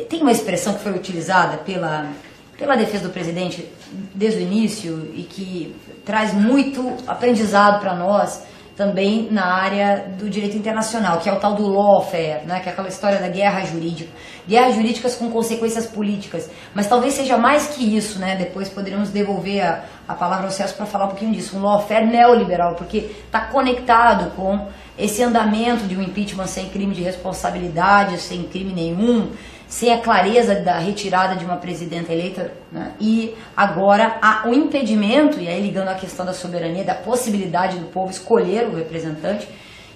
[SPEAKER 2] tem uma expressão que foi utilizada pela defesa do presidente desde o início e que traz muito aprendizado para nós também na área do direito internacional, que é o tal do lawfare, né? Que é aquela história da guerra jurídica. Guerras jurídicas com consequências políticas, mas talvez seja mais que isso, né? Depois poderíamos devolver a palavra ao Celso para falar um pouquinho disso, um lawfare neoliberal, porque está conectado com esse andamento de um impeachment sem crime de responsabilidade, sem crime nenhum, sem a clareza da retirada de uma presidenta eleita, né? E agora há o impedimento, e aí ligando a questão da soberania, da possibilidade do povo escolher o representante,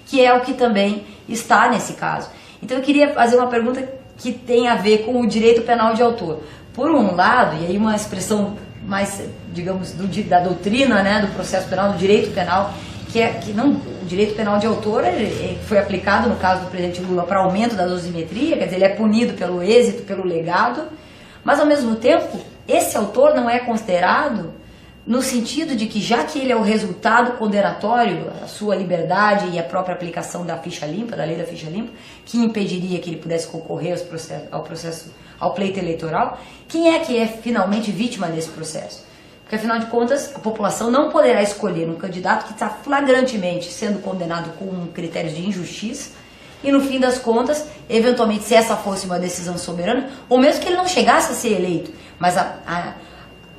[SPEAKER 2] que é o que também está nesse caso. Então eu queria fazer uma pergunta que tem a ver com o direito penal de autor. Por um lado, e aí uma expressão mais, digamos, da doutrina, né, do processo penal, do direito penal, que não, o direito penal de autor foi aplicado no caso do presidente Lula para aumento da dosimetria, quer dizer, ele é punido pelo êxito, pelo legado, mas ao mesmo tempo, esse autor não é considerado no sentido de que, já que ele é o resultado condenatório, a sua liberdade e a própria aplicação da ficha limpa, da lei da ficha limpa, que impediria que ele pudesse concorrer ao pleito eleitoral, quem é que é finalmente vítima desse processo? Porque, afinal de contas, a população não poderá escolher um candidato que está flagrantemente sendo condenado com critérios de injustiça e, no fim das contas, eventualmente, se essa fosse uma decisão soberana, ou mesmo que ele não chegasse a ser eleito, mas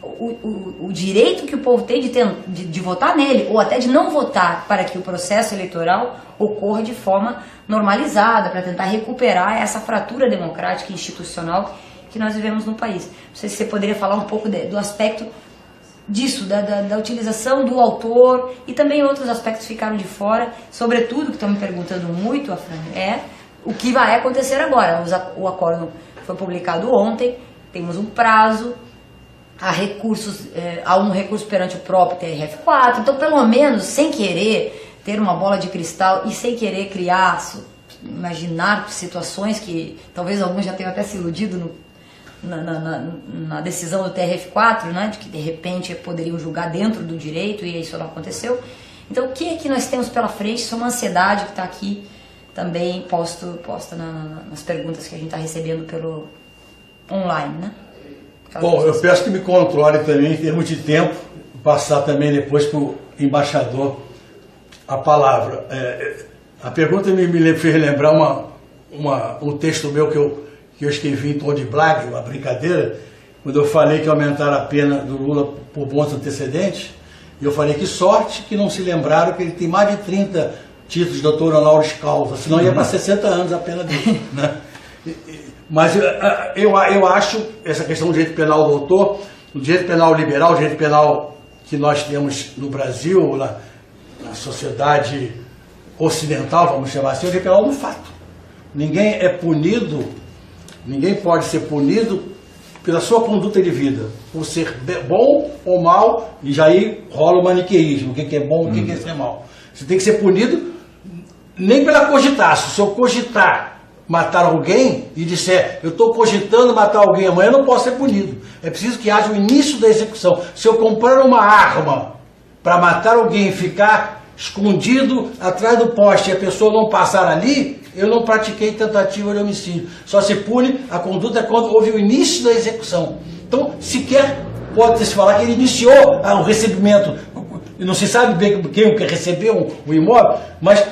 [SPEAKER 2] o direito que o povo tem de votar nele, ou até de não votar, para que o processo eleitoral ocorra de forma normalizada, para tentar recuperar essa fratura democrática e institucional que nós vivemos no país. Não sei se você poderia falar um pouco do aspecto disso, da utilização do autor, e também outros aspectos ficaram de fora, sobretudo, que estão me perguntando muito, Afrânio, o que vai acontecer agora. O acórdão foi publicado ontem, temos um prazo, há um recurso perante o próprio TRF4, então pelo menos, sem querer ter uma bola de cristal e sem querer imaginar situações que talvez alguns já tenham até se iludido na decisão do TRF4, né, de que de repente poderiam julgar dentro do direito, e isso não aconteceu. Então o que é que nós temos pela frente? Isso é uma ansiedade que está aqui também posta nas perguntas que a gente está recebendo pelo online, né?
[SPEAKER 3] Bom, eu peço que me controle também em termos de tempo, passar também depois para o embaixador a palavra. A pergunta me fez lembrar um texto meu que eu escrevi em tom de blague, uma brincadeira, quando eu falei que aumentaram a pena do Lula por bons antecedentes, e eu falei que sorte que não se lembraram que ele tem mais de 30 títulos de doutor honoris causa, senão ia para 60 anos a pena dele, né? Mas eu acho essa questão do direito penal do autor, o direito penal liberal, o direito penal que nós temos no Brasil, na sociedade ocidental, vamos chamar assim, é o direito penal do fato. Ninguém é punido, ninguém pode ser punido pela sua conduta de vida, por ser bom ou mal, e já aí rola o maniqueísmo, o que é bom, o que é ser mal. Você tem que ser punido nem pela cogitação. Se eu cogitar matar alguém e disser, eu estou cogitando matar alguém amanhã, eu não posso ser punido. É preciso que haja o início da execução. Se eu comprar uma arma para matar alguém e ficar escondido atrás do poste e a pessoa não passar ali, eu não pratiquei tentativa de homicídio. Só se pune a conduta quando houve o início da execução. Então, sequer pode-se falar que ele iniciou o recebimento. Não se sabe bem quem recebeu o imóvel, mas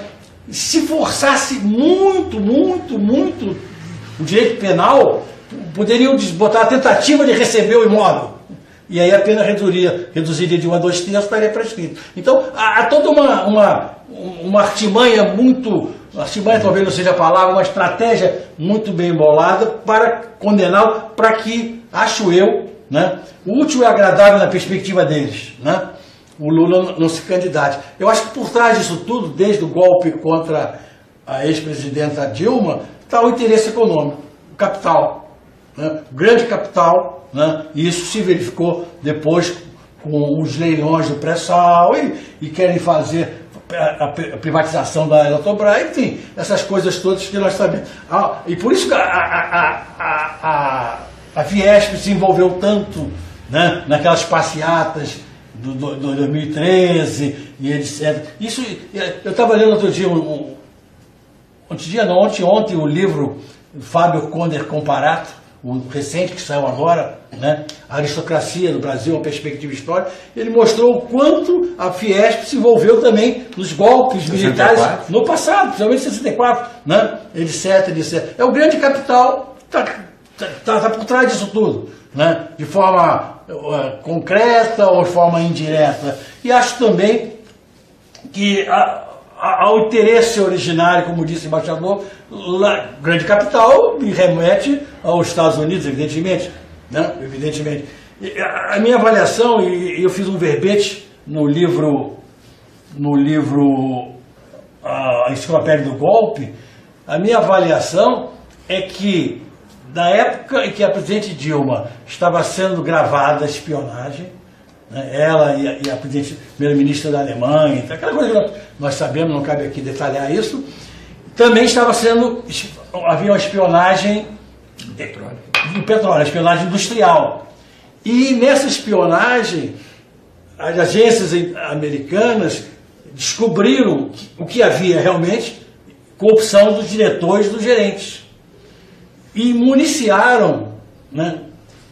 [SPEAKER 3] se forçasse muito o direito penal, poderiam botar a tentativa de receber o imóvel. E aí a pena reduziria de 1 a 2 terços, estaria prescrito. Então, há toda uma artimanha artimanha talvez não seja a palavra, uma estratégia muito bem embolada para condená-lo, para que, acho eu, né, o útil e agradável na perspectiva deles, né, o Lula não se candidate. Eu acho que por trás disso tudo, desde o golpe contra a ex-presidenta Dilma, está o interesse econômico, o capital, né, o grande capital, né, e isso se verificou depois com os leilões do pré-sal e querem fazer a privatização da Eletrobras, enfim, essas coisas todas que nós sabemos. E por isso que a Fiesp se envolveu tanto, né, naquelas passeatas do 2013 e etc. Isso, eu estava lendo outro dia, ontem o livro Fábio Conder Comparato, o recente que saiu agora, né, a aristocracia do Brasil, uma perspectiva histórica, ele mostrou o quanto a Fiesp se envolveu também nos golpes militares no passado, principalmente em 64, né, etc. É o grande capital está por trás disso tudo, né, de forma concreta ou de forma indireta. E acho também que ao interesse originário, como disse o embaixador, grande capital me remete aos Estados Unidos, evidentemente, né? Evidentemente. A minha avaliação, e eu fiz um verbete no livro A Enciclopédia do Golpe, a minha avaliação é que na época em que a presidente Dilma estava sendo gravada a espionagem, né, ela e a primeira-ministra da Alemanha, aquela coisa que nós sabemos, não cabe aqui detalhar isso, também havia uma espionagem do petróleo, espionagem industrial. E nessa espionagem, as agências americanas descobriram o que havia realmente, corrupção dos diretores e dos gerentes. E municiaram, né,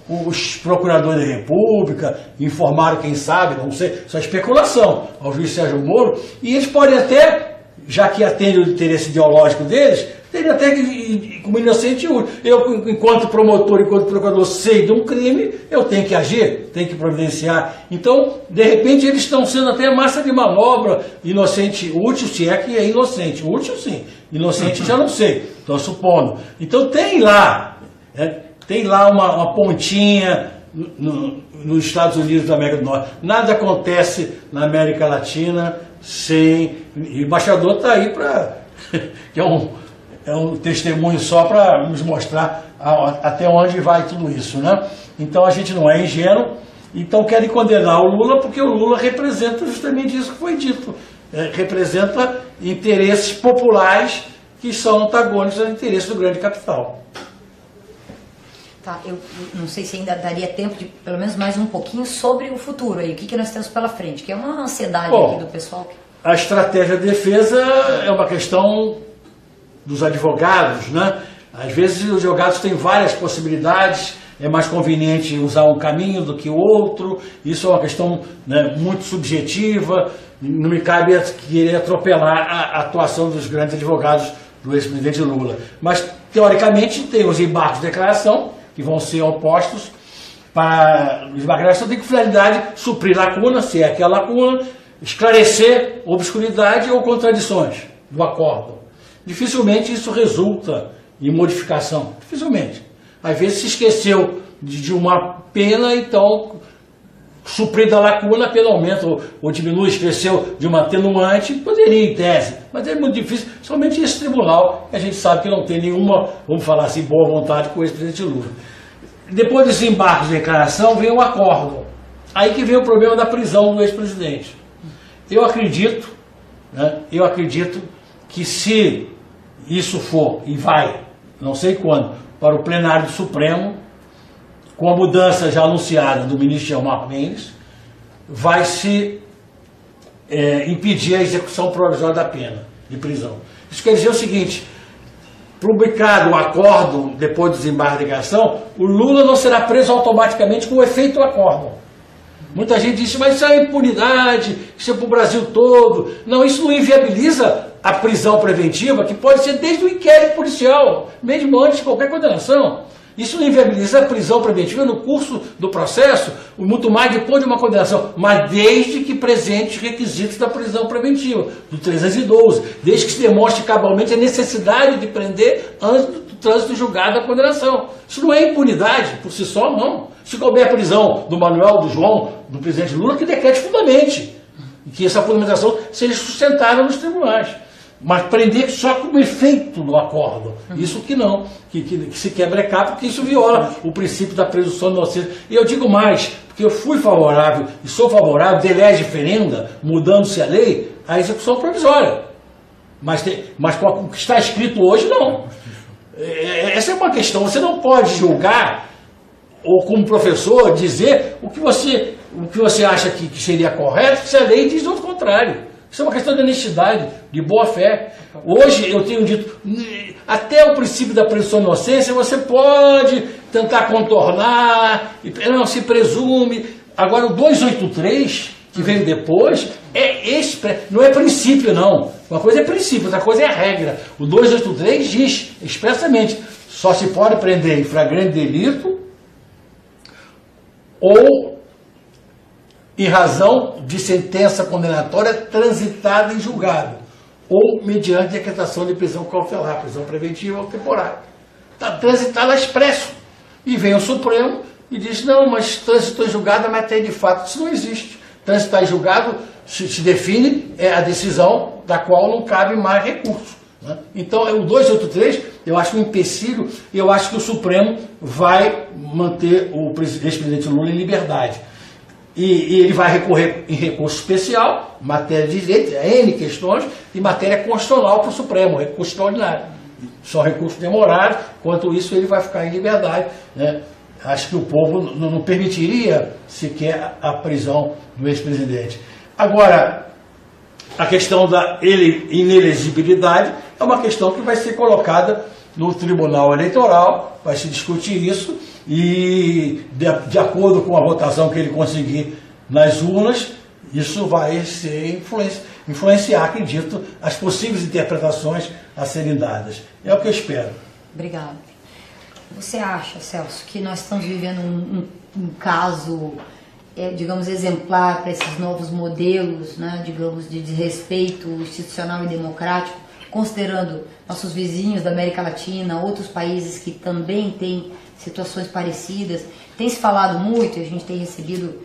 [SPEAKER 3] os procuradores da República, informaram, quem sabe, não sei, isso é especulação, ao juiz Sérgio Moro, e eles podem até, já que atende o interesse ideológico deles, teria até que, como inocente, eu, enquanto promotor, enquanto procurador, sei de um crime, eu tenho que agir, tenho que providenciar. Então, de repente, eles estão sendo até massa de manobra, inocente, útil, se é que é inocente. Útil, sim. Inocente, já não sei, estou supondo. Então, tem lá uma pontinha nos Estados Unidos da América do Norte. Nada acontece na América Latina sem... O embaixador está aí para... que é um testemunho só para nos mostrar até onde vai tudo isso, né? Então a gente não é ingênuo, então querem condenar o Lula porque o Lula representa justamente isso que foi dito, representa interesses populares que são antagônicos aos interesses do grande capital.
[SPEAKER 2] Tá, eu não sei se ainda daria tempo de pelo menos mais um pouquinho sobre o futuro aí, o que nós temos pela frente, que é uma ansiedade aqui do pessoal.
[SPEAKER 3] A estratégia de defesa é uma questão dos advogados, né? Às vezes os advogados têm várias possibilidades é mais conveniente usar um caminho do que o outro, isso é uma questão, né, muito subjetiva, não me cabe querer atropelar a atuação dos grandes advogados do ex-presidente Lula. Mas, teoricamente, tem os embargos de declaração, que vão ser opostos para os embargos de declaração, tem que finalidade suprir lacuna, se é aquela lacuna, esclarecer obscuridade ou contradições do acordo. Dificilmente isso resulta em modificação, dificilmente. Às vezes se esqueceu de uma pena, então, suprida a lacuna, pelo aumenta ou diminui, esqueceu de uma atenuante, poderia em tese, mas é muito difícil, somente esse tribunal, a gente sabe que não tem nenhuma, vamos falar assim, boa vontade com o ex-presidente Lula. Depois desse embarque de declaração, vem o acordo. Aí que vem o problema da prisão do ex-presidente. Eu acredito que se isso for, e vai, não sei quando, para o plenário do Supremo, com a mudança já anunciada do ministro Gilmar Mendes, vai se impedir a execução provisória da pena de prisão. Isso quer dizer o seguinte, publicado o acordo depois do desembarque de declaração, o Lula não será preso automaticamente com o efeito do acordo. Muita gente disse, mas isso é impunidade, isso é para o Brasil todo. Não, isso não inviabiliza a prisão preventiva, que pode ser desde o inquérito policial, mesmo antes de qualquer condenação. Isso não inviabiliza a prisão preventiva no curso do processo, muito mais depois de uma condenação, mas desde que presente os requisitos da prisão preventiva, do 312, desde que se demonstre cabalmente a necessidade de prender antes do trânsito julgado da condenação. Isso não é impunidade por si só, não. Se couber a prisão do Manuel, do João, do presidente Lula, que decrete fundamente, e que essa fundamentação seja sustentável nos tribunais. Mas prender só como efeito do acordo. Isso que não, que se quebra é capa, porque isso viola o princípio da presunção de inocência. E eu digo mais, porque eu fui favorável e sou favorável, de lege ferenda, mudando-se a lei, à execução provisória. Mas com o que está escrito hoje, não. Essa é uma questão, você não pode julgar, ou como professor, dizer o que você acha que seria correto, se a lei diz o contrário. Isso é uma questão de honestidade, de boa fé. Hoje eu tenho dito, até o princípio da presunção de inocência você pode tentar contornar, não se presume. Agora o 283, que veio depois, não é princípio não. Uma coisa é princípio, outra coisa é regra. O 283 diz expressamente, só se pode prender em flagrante delito ou em razão de sentença condenatória transitada em julgado, ou mediante decretação de prisão cautelar, prisão preventiva ou temporária. Está transitada expresso. E vem o Supremo e diz, não, mas transitou em julgado é matéria de fato. Isso não existe. Transitar em julgado se define a decisão da qual não cabe mais recurso. Né? Então, o 283, eu acho um empecilho, eu acho que o Supremo vai manter o ex-presidente Lula em liberdade. E ele vai recorrer em recurso especial, matéria de direito, N questões, e matéria constitucional para o Supremo, recurso extraordinário. Só recurso demorado, quanto isso ele vai ficar em liberdade. Né? Acho que o povo não permitiria sequer a prisão do ex-presidente. Agora, a questão da inelegibilidade é uma questão que vai ser colocada no Tribunal Eleitoral, vai se discutir isso, e de acordo com a votação que ele conseguir nas urnas, isso vai ser influenciar, acredito, as possíveis interpretações a serem dadas. É o que eu espero.
[SPEAKER 2] Obrigada. Você acha, Celso, que nós estamos vivendo um caso, digamos, exemplar para esses novos modelos, né, digamos, de desrespeito institucional e democrático, considerando nossos vizinhos da América Latina, outros países que também têm situações parecidas? Tem se falado muito, a gente tem recebido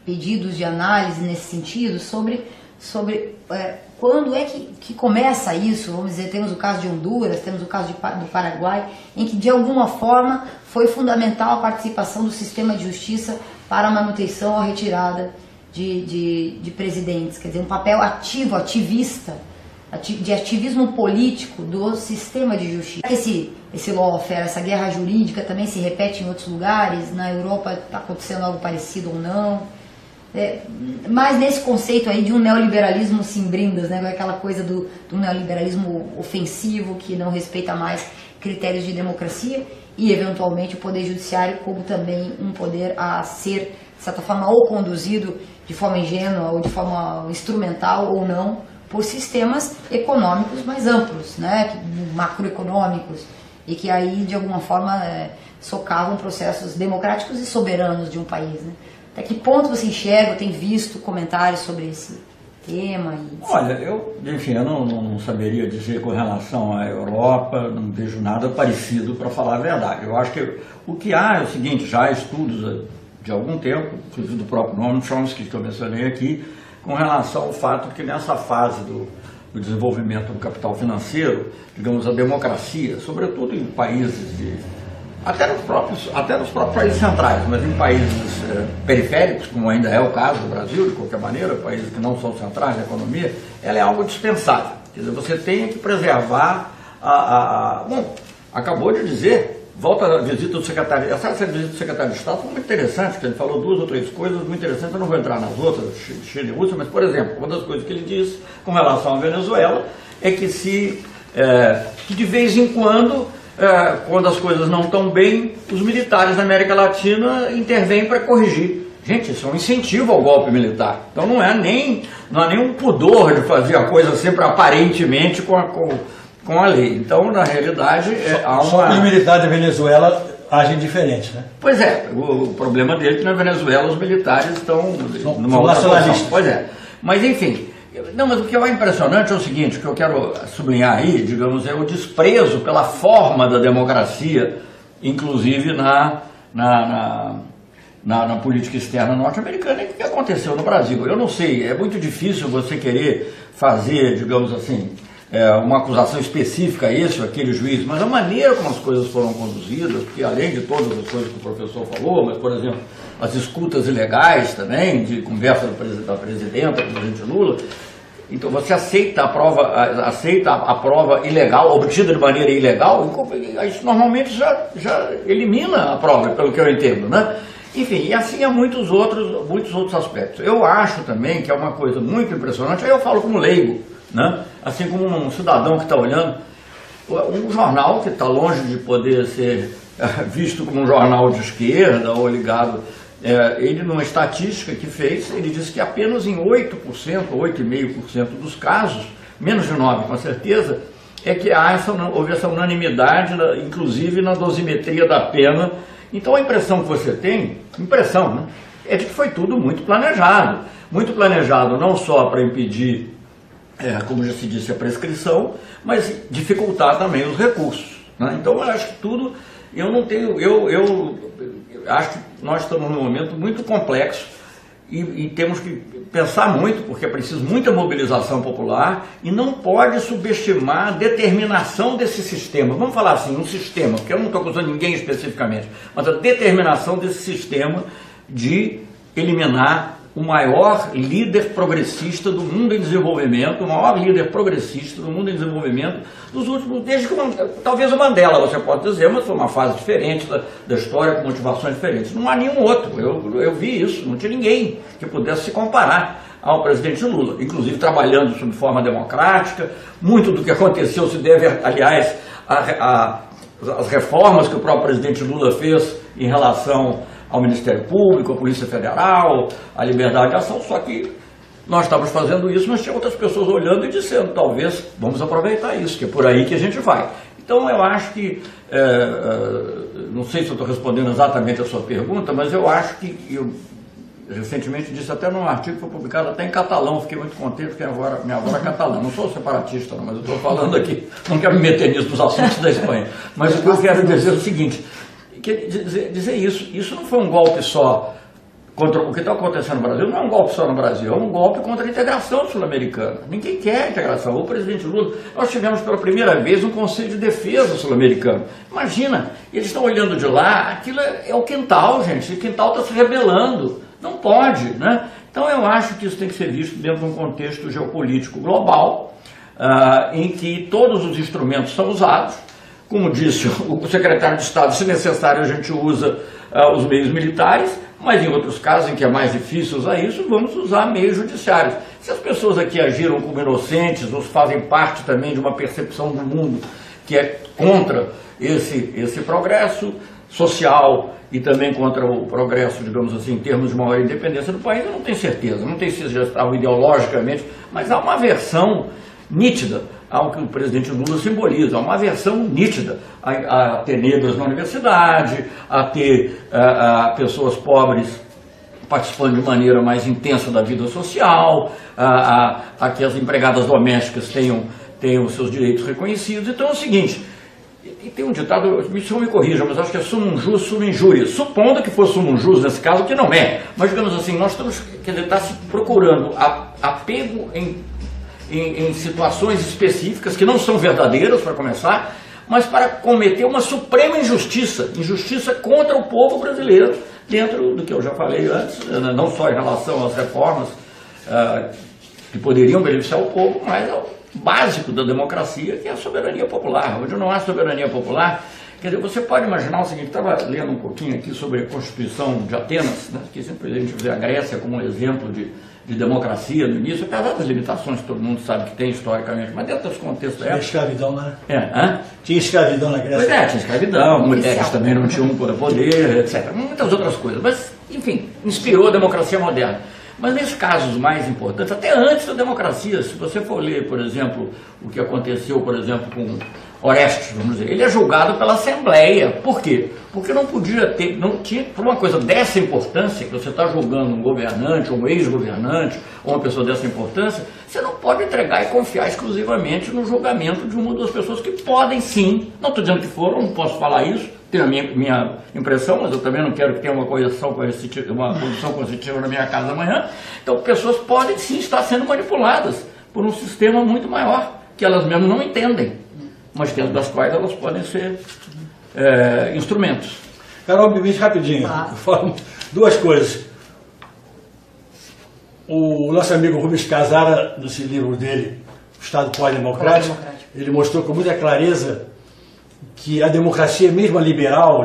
[SPEAKER 2] pedidos de análise nesse sentido, sobre quando é que começa isso. Vamos dizer, temos o caso de Honduras, temos o caso do Paraguai, em que de alguma forma foi fundamental a participação do sistema de justiça para a manutenção ou a retirada de presidentes, quer dizer, um papel ativo, ativista, de ativismo político do sistema de justiça. Esse lawfare, essa guerra jurídica também se repete em outros lugares, na Europa está acontecendo algo parecido ou não, mas nesse conceito aí de um neoliberalismo simbrindas, né, aquela coisa do neoliberalismo ofensivo que não respeita mais critérios de democracia, e eventualmente o poder judiciário como também um poder a ser, de certa forma, ou conduzido de forma ingênua ou de forma instrumental ou não por sistemas econômicos mais amplos, né, macroeconômicos, e que aí de alguma forma socavam processos democráticos e soberanos de um país, né? Até que ponto você enxerga, tem visto comentários sobre esse tema?
[SPEAKER 4] Olha, eu não saberia dizer com relação à Europa, não vejo nada parecido, para falar a verdade. Eu acho que o que há é o seguinte, já há estudos de algum tempo, inclusive do próprio Noam Chomsky, que eu mencionei aqui, com relação ao fato que nessa fase do desenvolvimento do capital financeiro, digamos, a democracia, sobretudo em países até nos próprios países centrais, mas em países periféricos, como ainda é o caso do Brasil, de qualquer maneira, países que não são centrais na economia, ela é algo dispensável. Quer dizer, você tem que preservar Bom, acabou de dizer, volta a visita do secretário, essa visita do secretário de Estado foi muito interessante, porque ele falou 2 ou 3 coisas muito interessantes, eu não vou entrar nas outras, Chile e Rússia, mas, por exemplo, uma das coisas que ele disse com relação à Venezuela é que que de vez em quando as coisas não estão bem, os militares da América Latina intervêm para corrigir. Gente, isso é um incentivo ao golpe militar. Então não há nenhum pudor de fazer a coisa sempre aparentemente com a lei. Então, na realidade,
[SPEAKER 3] Só que os militares da Venezuela agem diferente, né?
[SPEAKER 4] Pois é, o problema dele é que na Venezuela os militares estão numa outra
[SPEAKER 3] nacionalistas.
[SPEAKER 4] Pois é. Mas enfim. Mas o que é impressionante é o seguinte, o que eu quero sublinhar aí, digamos, é o desprezo pela forma da democracia, inclusive na política externa norte-americana, e o que aconteceu no Brasil. Eu não sei, é muito difícil você querer fazer, digamos assim, uma acusação específica a esse ou aquele juiz, mas a maneira como as coisas foram conduzidas, porque além de todas as coisas que o professor falou, mas, por exemplo, as escutas ilegais também, de conversa da presidenta, do presidente Lula, então você aceita a prova ilegal, obtida de maneira ilegal, isso normalmente já elimina a prova, pelo que eu entendo, né? Enfim, e assim há muitos outros aspectos. Eu acho também que é uma coisa muito impressionante, aí eu falo como leigo, né? Assim como um cidadão que está olhando, um jornal que está longe de poder ser visto como um jornal de esquerda ou ligado, ele numa estatística que fez, ele disse que apenas em 8%, 8,5% dos casos, menos de 9% com certeza, é que houve essa unanimidade, inclusive na dosimetria da pena. Então a impressão que você tem, né, é de que foi tudo muito planejado não só para impedir, como já se disse, a prescrição, mas dificultar também os recursos, né? Então eu acho que tudo, eu acho que nós estamos num momento muito complexo e temos que pensar muito, porque é preciso muita mobilização popular e não pode subestimar a determinação desse sistema. Vamos falar assim, um sistema, porque eu não estou acusando ninguém especificamente, mas a determinação desse sistema de eliminar o maior líder progressista do mundo em desenvolvimento, dos últimos, desde que talvez o Mandela, você pode dizer, mas foi uma fase diferente da história, com motivações diferentes. Não há nenhum outro, eu vi isso, não tinha ninguém que pudesse se comparar ao presidente Lula, inclusive trabalhando sob forma democrática. Muito do que aconteceu se deve, aliás, às reformas que o próprio presidente Lula fez em relação ao Ministério Público, à Polícia Federal, à liberdade de ação, só que nós estávamos fazendo isso, mas tinha outras pessoas olhando e dizendo, talvez vamos aproveitar isso, que é por aí que a gente vai. Então eu acho que, não sei se eu estou respondendo exatamente a sua pergunta, mas eu acho que, eu recentemente disse até num artigo que foi publicado até em catalão, fiquei muito contente porque minha avó é catalã, não sou separatista não, mas eu estou falando aqui, não quero me meter nisso nos assuntos da Espanha, mas o que eu quero dizer é o seguinte, dizer isso não foi um golpe só contra o que está acontecendo no Brasil, não é um golpe só no Brasil, é um golpe contra a integração sul-americana. Ninguém quer a integração. O presidente Lula, nós tivemos pela primeira vez um Conselho de Defesa sul-americano. Imagina, eles estão olhando de lá, aquilo é o quintal, gente, o quintal está se rebelando. Não pode, né? Então eu acho que isso tem que ser visto dentro de um contexto geopolítico global, em que todos os instrumentos são usados. Como disse o secretário de Estado, se necessário a gente usa os meios militares, mas em outros casos em que é mais difícil usar isso, vamos usar meios judiciários. Se as pessoas aqui agiram como inocentes ou fazem parte também de uma percepção do mundo que é contra esse progresso social e também contra o progresso, digamos assim, em termos de maior independência do país, eu não tenho certeza. Não tenho se já estava ideologicamente, mas há uma aversão nítida ao que o presidente Lula simboliza, há uma aversão nítida a ter negros na universidade, a ter pessoas pobres participando de maneira mais intensa da vida social, a que as empregadas domésticas tenham os seus direitos reconhecidos. Então é o seguinte, e tem um ditado, me corrija, mas acho que é sumum jus, sumum injuria, supondo que fosse sumum jus nesse caso, que não é, mas digamos assim, nós estamos, quer dizer, está se procurando apego em situações específicas que não são verdadeiras, para começar, mas para cometer uma suprema injustiça contra o povo brasileiro, dentro do que eu já falei antes, não só em relação às reformas que poderiam beneficiar o povo, mas ao básico da democracia, que é a soberania popular. Onde não há soberania popular, quer dizer, você pode imaginar o seguinte, estava lendo um pouquinho aqui sobre a Constituição de Atenas, né, que sempre a gente vê a Grécia como um exemplo de democracia no início, apesar das limitações que todo mundo sabe que tem historicamente, mas dentro dos contextos da época...
[SPEAKER 3] Tinha escravidão, né?
[SPEAKER 4] Hã?
[SPEAKER 3] Tinha escravidão na Grécia.
[SPEAKER 4] Pois é, tinha escravidão, mulheres também não tinham poder, etc. Muitas outras coisas, mas, enfim, inspirou a democracia moderna. Mas nesses casos mais importantes, até antes da democracia, se você for ler, por exemplo, o que aconteceu, por exemplo, com Orestes, vamos dizer, ele é julgado pela Assembleia. Por quê? Porque não podia ter, não tinha, por uma coisa dessa importância, que você está julgando um governante, um ex-governante, ou uma pessoa dessa importância, você não pode entregar e confiar exclusivamente no julgamento de uma das pessoas que podem sim, não estou dizendo que foram, não posso falar isso, tenho a minha impressão, mas eu também não quero que tenha uma condição coercitiva na minha casa amanhã. Então, pessoas podem sim estar sendo manipuladas por um sistema muito maior, que elas mesmas não entendem, mas dentro das quais elas podem ser instrumentos.
[SPEAKER 3] Carol, me rapidinho, duas coisas. O nosso amigo Rubens Casara, nesse livro dele, O Estado Pós-Democrático, ele mostrou com muita clareza que a democracia, mesmo a liberal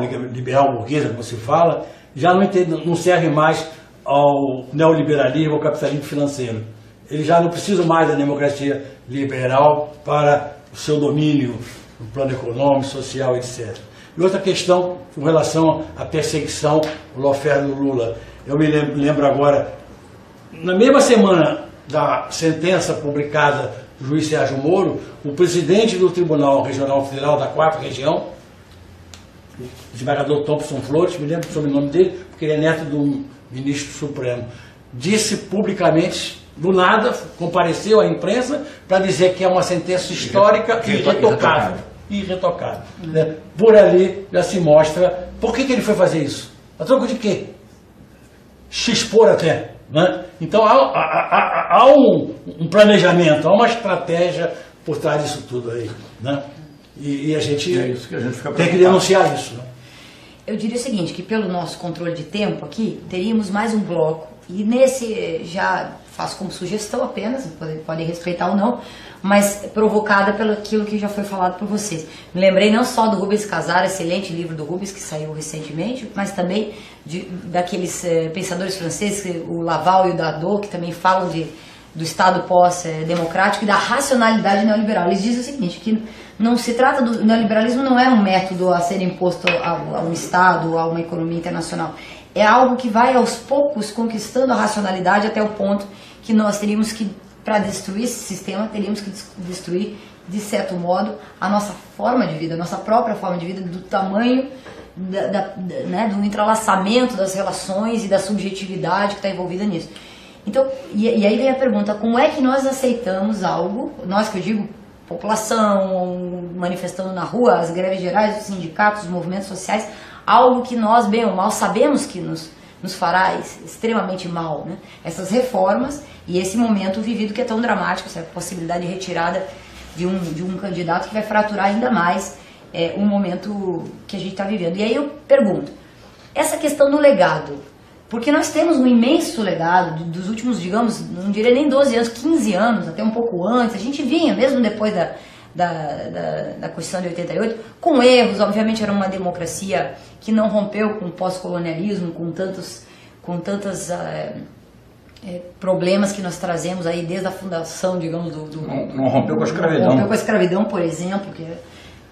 [SPEAKER 3] burguesa, como se fala, já não serve mais ao neoliberalismo, ao capitalismo financeiro. Eles já não precisam mais da democracia liberal para o seu domínio no plano econômico, social, etc. E outra questão com relação à perseguição, o lawfare do Lula. Eu me lembro agora, na mesma semana da sentença publicada do juiz Sérgio Moro, o presidente do Tribunal Regional Federal da 4ª Região, o desembargador Thompson Flores, me lembro sobre o sobrenome dele, porque ele é neto do ministro supremo, disse publicamente, do nada, compareceu à imprensa para dizer que é uma sentença histórica e irretocável. Né? Por ali já se mostra por que ele foi fazer isso. A troco de quê? Se expor até. Né? Então há um planejamento, há uma estratégia por trás disso tudo aí. Né? E a gente, tem que denunciar isso. Né?
[SPEAKER 2] Eu diria o seguinte, que pelo nosso controle de tempo aqui, teríamos mais um bloco, e nesse já faço como sugestão apenas, podem respeitar ou não, mas provocada pelo aquilo que já foi falado por vocês. Me lembrei não só do Rubens Casara, excelente livro do Rubens, que saiu recentemente, mas também daqueles pensadores franceses, o Laval e o Dardot, que também falam do Estado pós-democrático e da racionalidade neoliberal. Eles dizem o seguinte, que não se trata do neoliberalismo, não é um método a ser imposto a um Estado, a uma economia internacional. É algo que vai aos poucos conquistando a racionalidade até o ponto que nós teríamos que, para destruir esse sistema, teríamos que destruir, de certo modo, a nossa forma de vida, a nossa própria forma de vida, do tamanho, né, do entrelaçamento das relações e da subjetividade que está envolvida nisso. Então, e aí vem a pergunta, como é que nós aceitamos algo, nós que eu digo, população, manifestando na rua, as greves gerais, os sindicatos, os movimentos sociais, algo que nós, bem ou mal, sabemos que nos fará extremamente mal, né? Essas reformas e esse momento vivido que é tão dramático, essa possibilidade de retirada de um candidato que vai fraturar ainda mais um momento que a gente está vivendo. E aí eu pergunto, essa questão do legado, porque nós temos um imenso legado dos últimos, digamos, não diria nem 12 anos, 15 anos, até um pouco antes, a gente vinha, mesmo depois da Constituição de 88, com erros, obviamente era uma democracia que não rompeu com o pós-colonialismo, com tantos problemas que nós trazemos aí desde a fundação, digamos,
[SPEAKER 4] não rompeu com a escravidão.
[SPEAKER 2] Não rompeu com a escravidão, por exemplo, que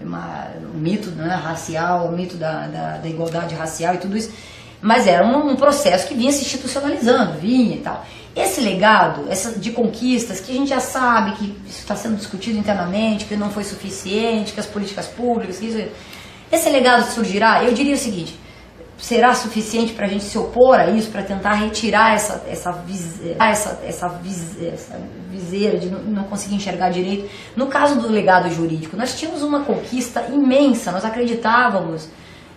[SPEAKER 2] o mito, né, racial, o mito da igualdade racial e tudo isso, mas era um processo que vinha se institucionalizando, vinha e tal. Esse legado de conquistas que a gente já sabe que isso está sendo discutido internamente, que não foi suficiente, que as políticas públicas, que isso, esse legado surgirá? Eu diria o seguinte: será suficiente para a gente se opor a isso, para tentar retirar essa viseira de não conseguir enxergar direito? No caso do legado jurídico, nós tínhamos uma conquista imensa, nós acreditávamos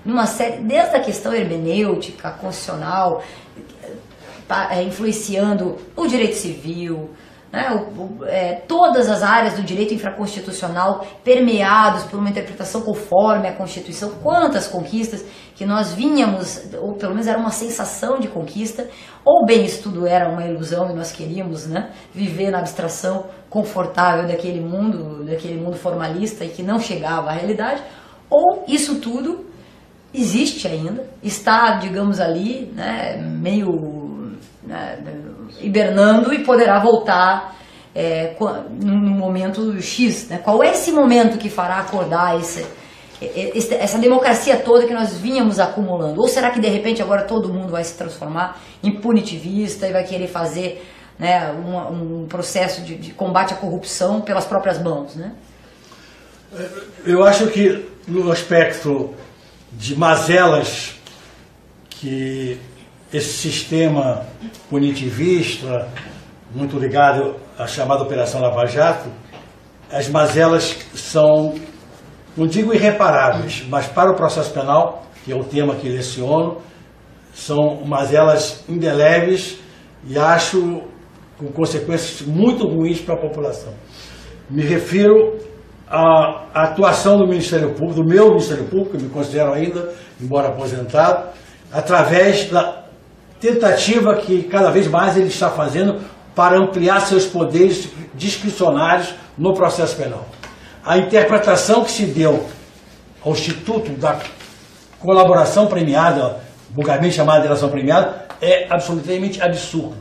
[SPEAKER 2] numa série, desde a questão hermenêutica, constitucional, influenciando o direito civil, né, todas as áreas do direito infraconstitucional permeados por uma interpretação conforme a Constituição. Quantas conquistas que nós vinhamos, ou pelo menos era uma sensação de conquista, ou bem isso tudo era uma ilusão e nós queríamos, né, viver na abstração confortável daquele mundo formalista e que não chegava à realidade, ou isso tudo existe ainda, está, digamos ali, né, meio hibernando e poderá voltar no momento X, né? Qual é esse momento que fará acordar essa democracia toda que nós vínhamos acumulando? Ou será que de repente agora todo mundo vai se transformar em punitivista e vai querer fazer, né, um processo de combate à corrupção pelas próprias mãos, né?
[SPEAKER 3] Eu acho que no aspecto de mazelas que esse sistema punitivista, muito ligado à chamada Operação Lava Jato, as mazelas são, não digo irreparáveis, mas para o processo penal, que é o tema que leciono, são mazelas indeléveis e acho com consequências muito ruins para a população. Me refiro à atuação do Ministério Público, do meu Ministério Público, que me considero ainda, embora aposentado, através da tentativa que cada vez mais ele está fazendo para ampliar seus poderes discricionários no processo penal. A interpretação que se deu ao Instituto da Colaboração Premiada, vulgarmente chamada de delação premiada, é absolutamente absurdo.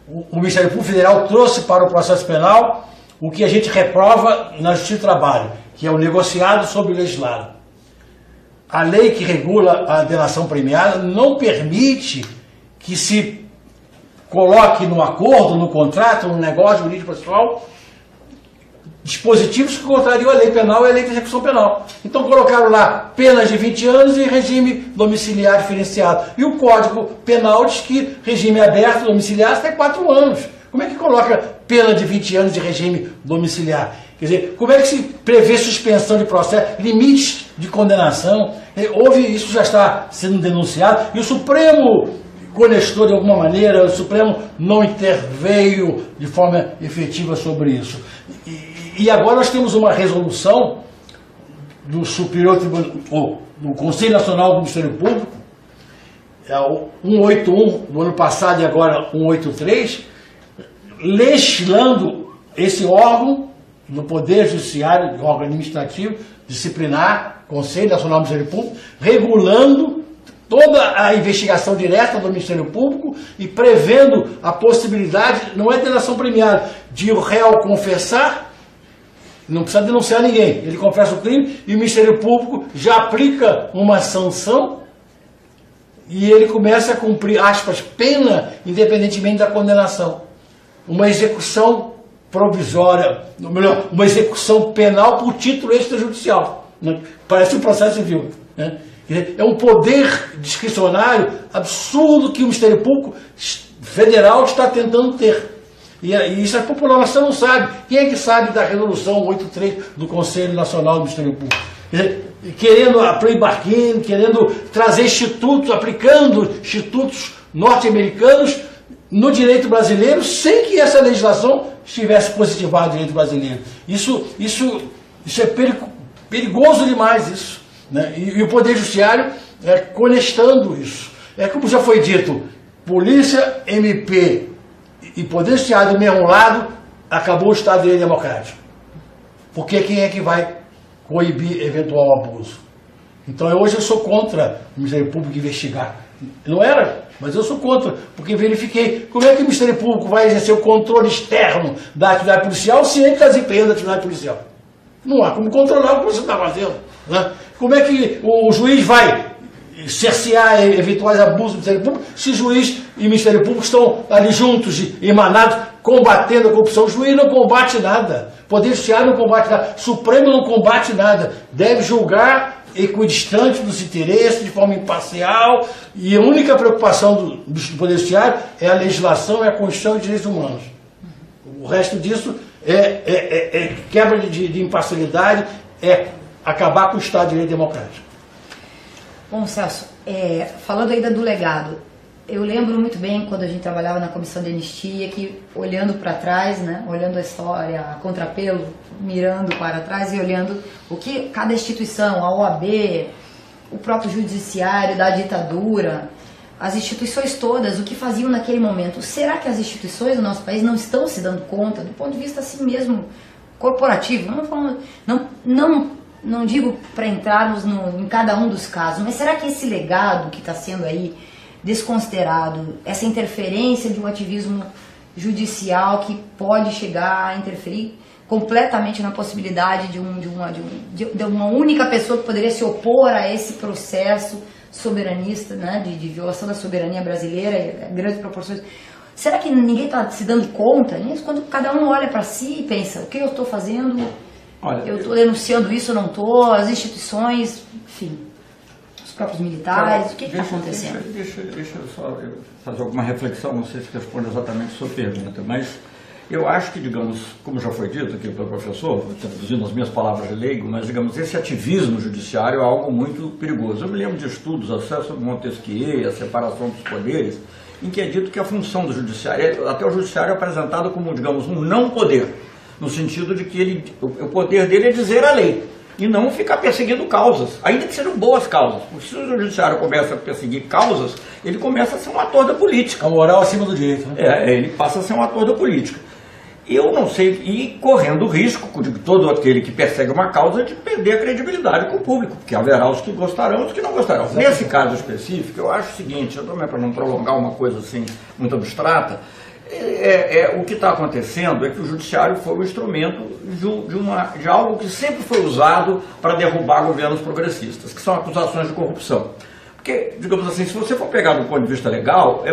[SPEAKER 3] O Ministério Público Federal trouxe para o processo penal o que a gente reprova na Justiça do Trabalho, que é o negociado sobre o legislado. A lei que regula a delação premiada não permite que se coloque no acordo, no contrato, no negócio jurídico pessoal, dispositivos que contrariam a lei penal e a lei de execução penal. Então colocaram lá penas de 20 anos e regime domiciliar diferenciado. E o Código Penal diz que regime aberto domiciliar até 4 anos. Como é que coloca pena de 20 anos de regime domiciliar? Quer dizer, como é que se prevê suspensão de processo, limites de condenação? Isso já está sendo denunciado e o Supremo conestou de alguma maneira, o Supremo não interveio de forma efetiva sobre isso. E agora nós temos uma resolução do Superior Tribunal, do Conselho Nacional do Ministério Público, é o 181 do ano passado e agora 183, legislando esse órgão no Poder Judiciário, órgão administrativo, disciplinar, Conselho Nacional do Ministério Público, regulando toda a investigação direta do Ministério Público e prevendo a possibilidade, não é delação premiada, de o réu confessar, não precisa denunciar ninguém, ele confessa o crime e o Ministério Público já aplica uma sanção e ele começa a cumprir, aspas, pena, independentemente da condenação. Uma execução provisória, ou melhor, uma execução penal por título extrajudicial, né? Parece um processo civil, né? É um poder discricionário absurdo que o Ministério Público Federal está tentando ter. E isso a população não sabe. Quem é que sabe da resolução 83 do Conselho Nacional do Ministério Público? Querendo a plea bargain, querendo trazer institutos, aplicando institutos norte-americanos no direito brasileiro, sem que essa legislação estivesse positivada no direito brasileiro. Isso é perigoso demais, isso. Né? E o Poder Judiciário conectando isso. É como já foi dito, polícia, MP e Poder Judiciário do mesmo lado, acabou o Estado de Direito Democrático. Porque quem é que vai coibir eventual abuso? Então hoje eu sou contra o Ministério Público investigar. Não era, mas eu sou contra, porque verifiquei como é que o Ministério Público vai exercer o controle externo da atividade policial se ele está desempenhando a atividade policial. Não há como controlar o que você está fazendo. Né? Como é que o juiz vai cercear eventuais abusos do Ministério Público se juiz e Ministério Público estão ali juntos, emanados, combatendo a corrupção? O juiz não combate nada, o Poder Judiciário não combate nada, o Supremo não combate nada, deve julgar equidistante dos interesses, de forma imparcial, e a única preocupação do Poder Judiciário é a legislação, é a Constituição e os direitos humanos. O resto disso é quebra de imparcialidade, é acabar com o Estado de Direito Democrático.
[SPEAKER 2] Bom, Celso, falando ainda do legado, eu lembro muito bem quando a gente trabalhava na Comissão de Anistia, que olhando para trás, né, olhando a história a contrapelo, mirando para trás e olhando o que cada instituição, a OAB, o próprio Judiciário da ditadura, as instituições todas, o que faziam naquele momento. Será que as instituições do nosso país não estão se dando conta, do ponto de vista assim mesmo corporativo? Não digo para entrarmos em cada um dos casos, mas será que esse legado que está sendo aí desconsiderado, essa interferência de um ativismo judicial que pode chegar a interferir completamente na possibilidade de uma única pessoa que poderia se opor a esse processo soberanista, né, de violação da soberania brasileira, grandes proporções. Será que ninguém está se dando conta nisso? Quando cada um olha para si e pensa, o que eu estou fazendo? Olha, eu estou denunciando isso, eu não estou? As instituições, enfim, os próprios militares, o que está acontecendo?
[SPEAKER 4] Deixa eu só fazer alguma reflexão, não sei se responde exatamente a sua pergunta, mas eu acho que, digamos, como já foi dito aqui pelo professor, traduzindo as minhas palavras de leigo, mas, digamos, esse ativismo judiciário é algo muito perigoso. Eu me lembro de estudos, acesso a Montesquieu, a separação dos poderes, em que é dito que a função do judiciário, até o judiciário é apresentado como, digamos, um não poder, no sentido de que o poder dele é dizer a lei, e não ficar perseguindo causas, ainda que sejam boas causas. Porque se o judiciário começa a perseguir causas, ele começa a ser um ator da política.
[SPEAKER 3] A moral acima do direito. Né?
[SPEAKER 4] Ele passa a ser um ator da política. Eu não sei, e correndo o risco de todo aquele que persegue uma causa de perder a credibilidade com o público, porque haverá os que gostarão e os que não gostarão. Nesse caso específico, eu acho o seguinte, eu também para não prolongar uma coisa assim muito abstrata, o que está acontecendo é que o judiciário foi o instrumento de algo que sempre foi usado para derrubar governos progressistas, que são acusações de corrupção. Porque, digamos assim, se você for pegar do ponto de vista legal,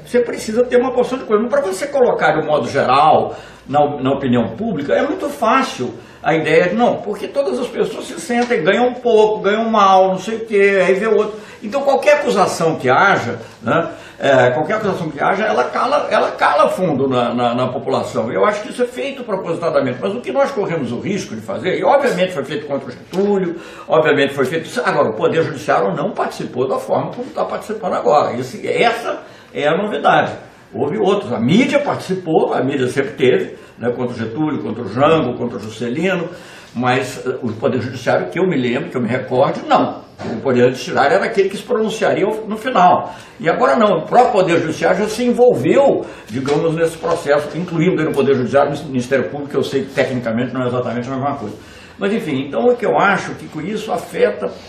[SPEAKER 4] você precisa ter uma porção de coisa. Mas para você colocar de um modo geral na opinião pública, é muito fácil a ideia de, não, porque todas as pessoas se sentem, ganham um pouco, ganham mal, não sei o quê, aí vê outro. Então qualquer acusação que haja, né, ela cala fundo na população. Eu acho que isso é feito propositadamente, mas o que nós corremos o risco de fazer, e obviamente foi feito contra o Getúlio, obviamente foi feito... Agora, o Poder Judiciário não participou da forma como está participando agora. Essa é a novidade. Houve outros, a mídia participou, a mídia sempre teve, né, contra o Getúlio, contra o Jango, contra o Juscelino, mas o Poder Judiciário, que eu me lembro, que eu me recorde, não. O Poder Judiciário era aquele que se pronunciaria no final. E agora não, o próprio Poder Judiciário já se envolveu, digamos, nesse processo, incluindo no Poder Judiciário e no Ministério Público, que eu sei que tecnicamente não é exatamente a mesma coisa. Mas enfim, então o que eu acho que com isso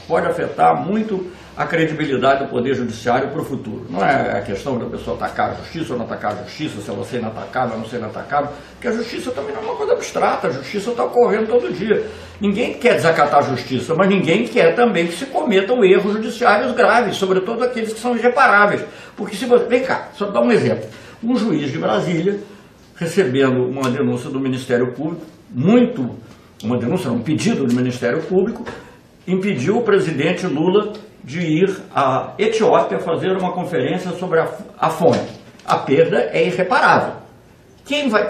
[SPEAKER 4] pode afetar muito a credibilidade do Poder Judiciário para o futuro. Não é a questão da pessoa atacar a justiça ou não atacar a justiça, se ela ser inatacável ou não ser inatacável, porque a justiça também não é uma coisa abstrata, a justiça está ocorrendo todo dia. Ninguém quer desacatar a justiça, mas ninguém quer também que se cometam erros judiciários graves, sobretudo aqueles que são irreparáveis. Porque se você... Vem cá, só dar um exemplo. Um juiz de Brasília, recebendo uma denúncia do Ministério Público, um pedido do Ministério Público, impediu o presidente Lula de ir à Etiópia fazer uma conferência sobre a fome. A perda é irreparável. Quem vai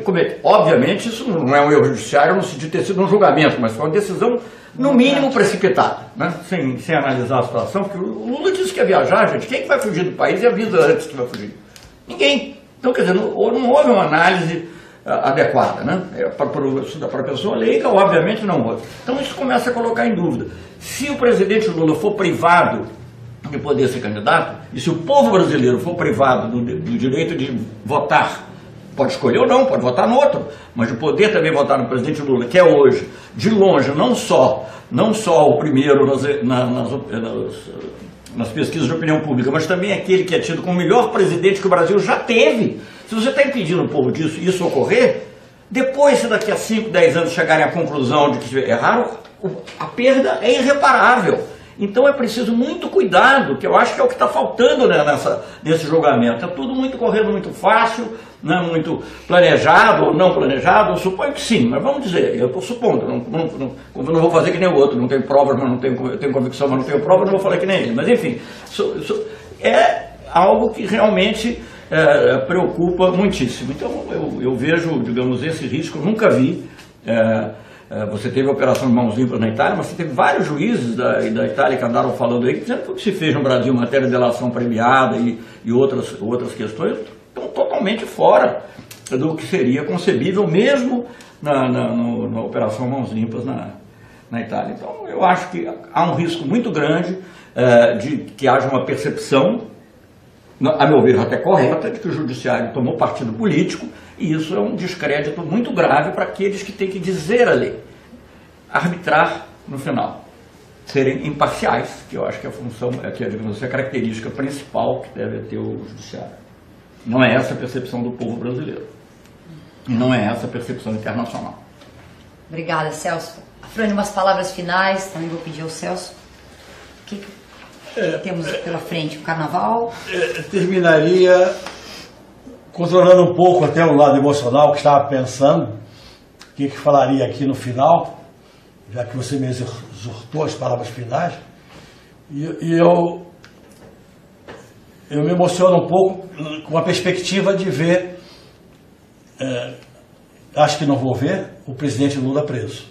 [SPEAKER 4] cometer? Obviamente, isso não é um erro judiciário no sentido de ter sido um julgamento, mas foi uma decisão, no mínimo, precipitada, né? sem analisar a situação, porque o Lula disse que ia viajar, gente. Quem vai fugir do país e avisa antes que vai fugir? Ninguém. Então, quer dizer, não houve uma análise adequada, né? Para a pessoa leiga, obviamente não houve. Então isso começa a colocar em dúvida. Se o presidente Lula for privado de poder ser candidato, e se o povo brasileiro for privado do direito de votar, pode escolher ou não, pode votar no outro, mas de poder também votar no presidente Lula, que é hoje, de longe, não só o primeiro nas pesquisas de opinião pública, mas também aquele que é tido como o melhor presidente que o Brasil já teve. Se você está impedindo o povo disso ocorrer, Depois, se daqui a 5, 10 anos chegarem à conclusão de que erraram, a perda é irreparável. Então é preciso muito cuidado, que eu acho que é o que está faltando, né, nesse julgamento. É tudo muito correndo muito fácil, né, muito planejado ou não planejado. Eu suponho que sim, mas vamos dizer, eu estou supondo, não vou fazer que nem o outro, não tenho provas, mas eu tenho convicção, mas não tenho provas, não vou falar que nem ele. Mas enfim, é algo que realmente preocupa muitíssimo. Então eu vejo, digamos, esse risco, eu nunca vi. Você teve a Operação de Mãos Limpas na Itália, mas você teve vários juízes da Itália que andaram falando aí, dizendo que o que se fez no Brasil em matéria de delação premiada e outras questões estão totalmente fora do que seria concebível, mesmo na Operação Mãos Limpas na Itália. Então, eu acho que há um risco muito grande de que haja uma percepção, a meu ver até correta, de que o judiciário tomou partido político, e isso é um descrédito muito grave para aqueles que têm que dizer a lei, arbitrar no final, serem imparciais, que eu acho que é a função, digamos assim, a característica principal que deve ter o judiciário. Não é essa a percepção do povo brasileiro, e não é essa a percepção internacional.
[SPEAKER 2] Obrigada, Celso. Afrânio, umas palavras finais, também vou pedir ao Celso. O que temos pela frente? O carnaval?
[SPEAKER 3] Terminaria controlando um pouco até o lado emocional que estava pensando, o que falaria aqui no final, já que você me exortou as palavras finais, e eu me emociono um pouco com a perspectiva de ver, acho que não vou ver, o presidente Lula preso.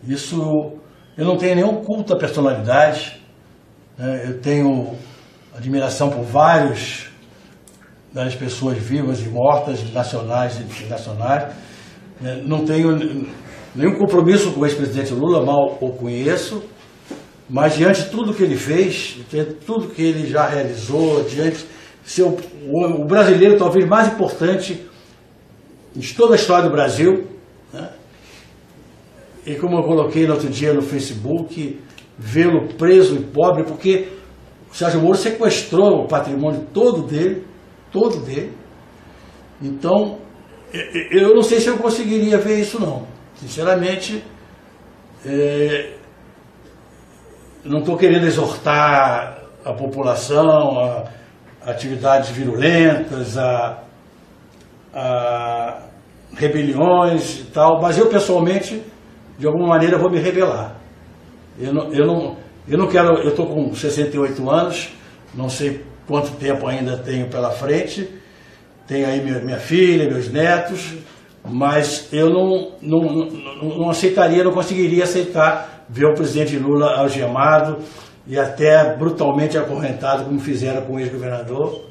[SPEAKER 3] Isso, eu não tenho nenhum culto à personalidade, eu tenho admiração por várias pessoas vivas e mortas, nacionais e internacionais. Não tenho nenhum compromisso com o ex-presidente Lula, mal o conheço, mas diante de tudo que ele fez, diante de tudo que ele já realizou, diante de ser o brasileiro talvez mais importante de toda a história do Brasil, né? E como eu coloquei no outro dia no Facebook, vê-lo preso e pobre, porque o Sérgio Moro sequestrou o patrimônio todo dele. Então, eu não sei se eu conseguiria ver isso não. Sinceramente, não estou querendo exortar a população a atividades virulentas, a rebeliões e tal, mas eu pessoalmente, de alguma maneira, vou me rebelar. Eu não quero, eu estou com 68 anos, não sei quanto tempo ainda tenho pela frente, tenho aí minha filha, meus netos, mas eu não aceitaria, não conseguiria aceitar ver o presidente Lula algemado e até brutalmente acorrentado, como fizeram com o ex-governador.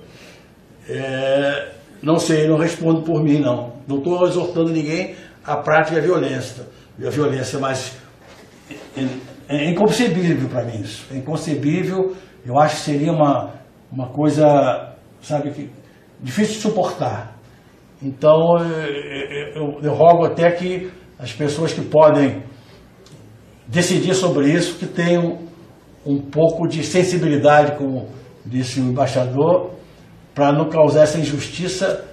[SPEAKER 3] Não sei, não respondo por mim, não. Não estou exortando ninguém à prática da violência. A violência, mas é inconcebível para mim isso. É inconcebível, eu acho que seria uma coisa, sabe, que difícil de suportar. Então, eu rogo até que as pessoas que podem decidir sobre isso, que tenham um pouco de sensibilidade, como disse o embaixador, para não causar essa injustiça,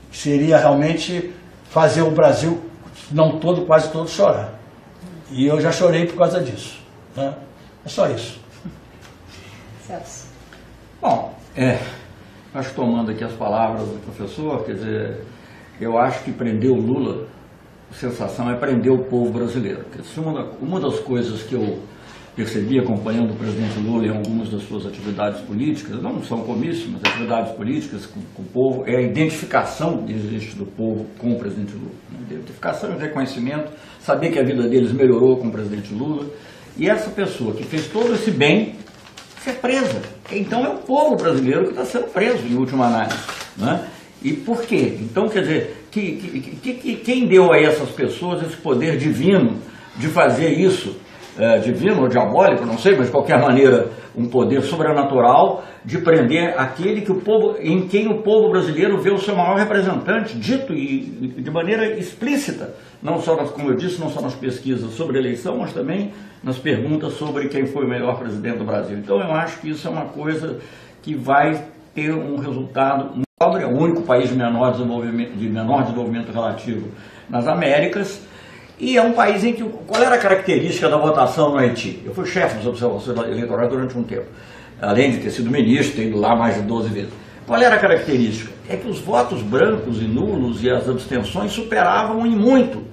[SPEAKER 3] que seria realmente fazer o Brasil, não todo, quase todo, chorar. E eu já chorei por causa disso, né? É só isso.
[SPEAKER 2] Celso.
[SPEAKER 4] Bom, acho que tomando aqui as palavras do professor, quer dizer, eu acho que prender o Lula, a sensação é prender o povo brasileiro. Uma das coisas que eu percebi acompanhando o presidente Lula em algumas das suas atividades políticas, não são comícios, mas atividades políticas com o povo, é a identificação que existe do povo com o presidente Lula. Identificação e reconhecimento, saber que a vida deles melhorou com o presidente Lula. E essa pessoa que fez todo esse bem ser presa. Então é o povo brasileiro que está sendo preso, em última análise, né? E por quê? Então, quer dizer, quem deu a essas pessoas esse poder divino de fazer isso, divino ou diabólico, não sei, mas de qualquer maneira um poder sobrenatural de prender aquele que em quem o povo brasileiro vê o seu maior representante, dito e de maneira explícita, não só, como eu disse, não só nas pesquisas sobre a eleição, mas também nas perguntas sobre quem foi o melhor presidente do Brasil. Então eu acho que isso é uma coisa que vai ter um resultado. O Salvador é o único país de menor desenvolvimento relativo nas Américas, e é um país em que... Qual era a característica da votação no Haiti? Eu fui chefe das observações eleitorais durante um tempo, além de ter sido ministro, ter ido lá mais de 12 vezes. Qual era a característica? É que os votos brancos e nulos e as abstenções superavam em muito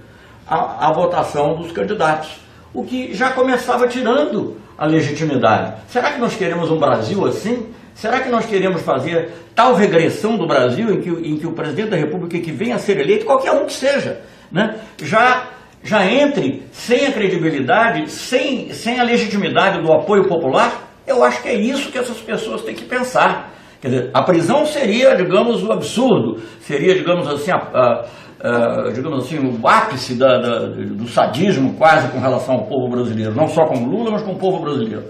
[SPEAKER 4] a votação dos candidatos, o que já começava tirando a legitimidade. Será que nós queremos um Brasil assim? Será que nós queremos fazer tal regressão do Brasil em que o presidente da República que venha a ser eleito, qualquer um que seja, né, já entre sem a credibilidade, sem a legitimidade do apoio popular? Eu acho que é isso que essas pessoas têm que pensar. Quer dizer, a prisão seria, digamos, o absurdo, seria, digamos assim, o ápice do sadismo quase com relação ao povo brasileiro, não só com o Lula, mas com o povo brasileiro.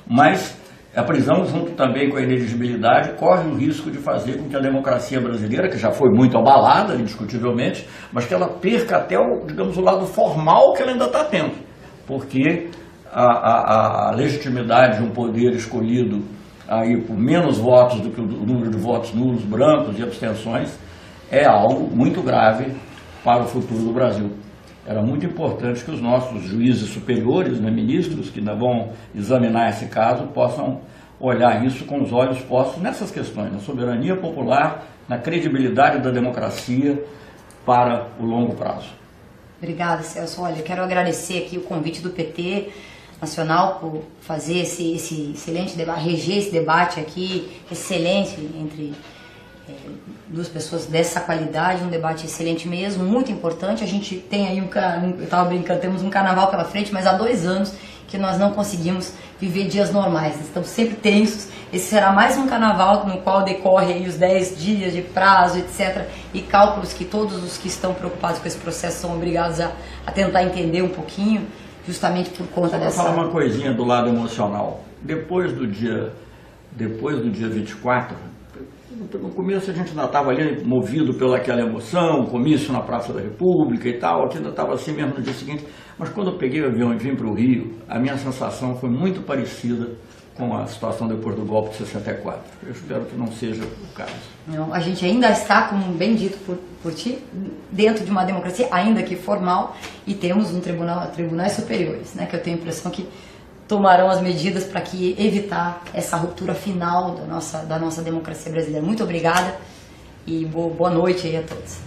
[SPEAKER 4] Mas a prisão, junto também com a inelegibilidade, corre o risco de fazer com que a democracia brasileira, que já foi muito abalada, indiscutivelmente, mas que ela perca até o lado formal que ela ainda está tendo, porque a legitimidade de um poder escolhido aí por menos votos do que o número de votos nulos, brancos e abstenções é algo muito grave para o futuro do Brasil. Era muito importante que os nossos juízes superiores, né, ministros, que ainda vão examinar esse caso, possam olhar isso com os olhos postos nessas questões, na soberania popular, na credibilidade da democracia para o longo prazo.
[SPEAKER 2] Obrigada, Celso. Olha, quero agradecer aqui o convite do PT Nacional por fazer esse excelente debate, reger esse debate aqui, excelente, entre duas pessoas dessa qualidade, um debate excelente mesmo, muito importante. A gente tem aí eu estava brincando, temos um carnaval pela frente, mas há 2 anos que nós não conseguimos viver dias normais, estamos sempre tensos. Esse será mais um carnaval no qual decorre aí os 10 dias de prazo, etc. E cálculos que todos os que estão preocupados com esse processo são obrigados a tentar entender um pouquinho, justamente por conta dessa...
[SPEAKER 4] Vou falar uma coisinha do lado emocional. Depois do dia 24, no começo a gente ainda estava ali movido pelaquela emoção, comício na Praça da República e tal, que ainda estava assim mesmo no dia seguinte. Mas quando eu peguei o avião e vim para o Rio, a minha sensação foi muito parecida com a situação depois do golpe de 64. Eu espero que não seja o caso.
[SPEAKER 2] Não, a gente ainda está, como bem dito por ti, dentro de uma democracia, ainda que formal, e temos tribunais superiores, né, que eu tenho a impressão que tomarão as medidas para evitar essa ruptura final da nossa democracia brasileira. Muito obrigada e boa noite aí a todos.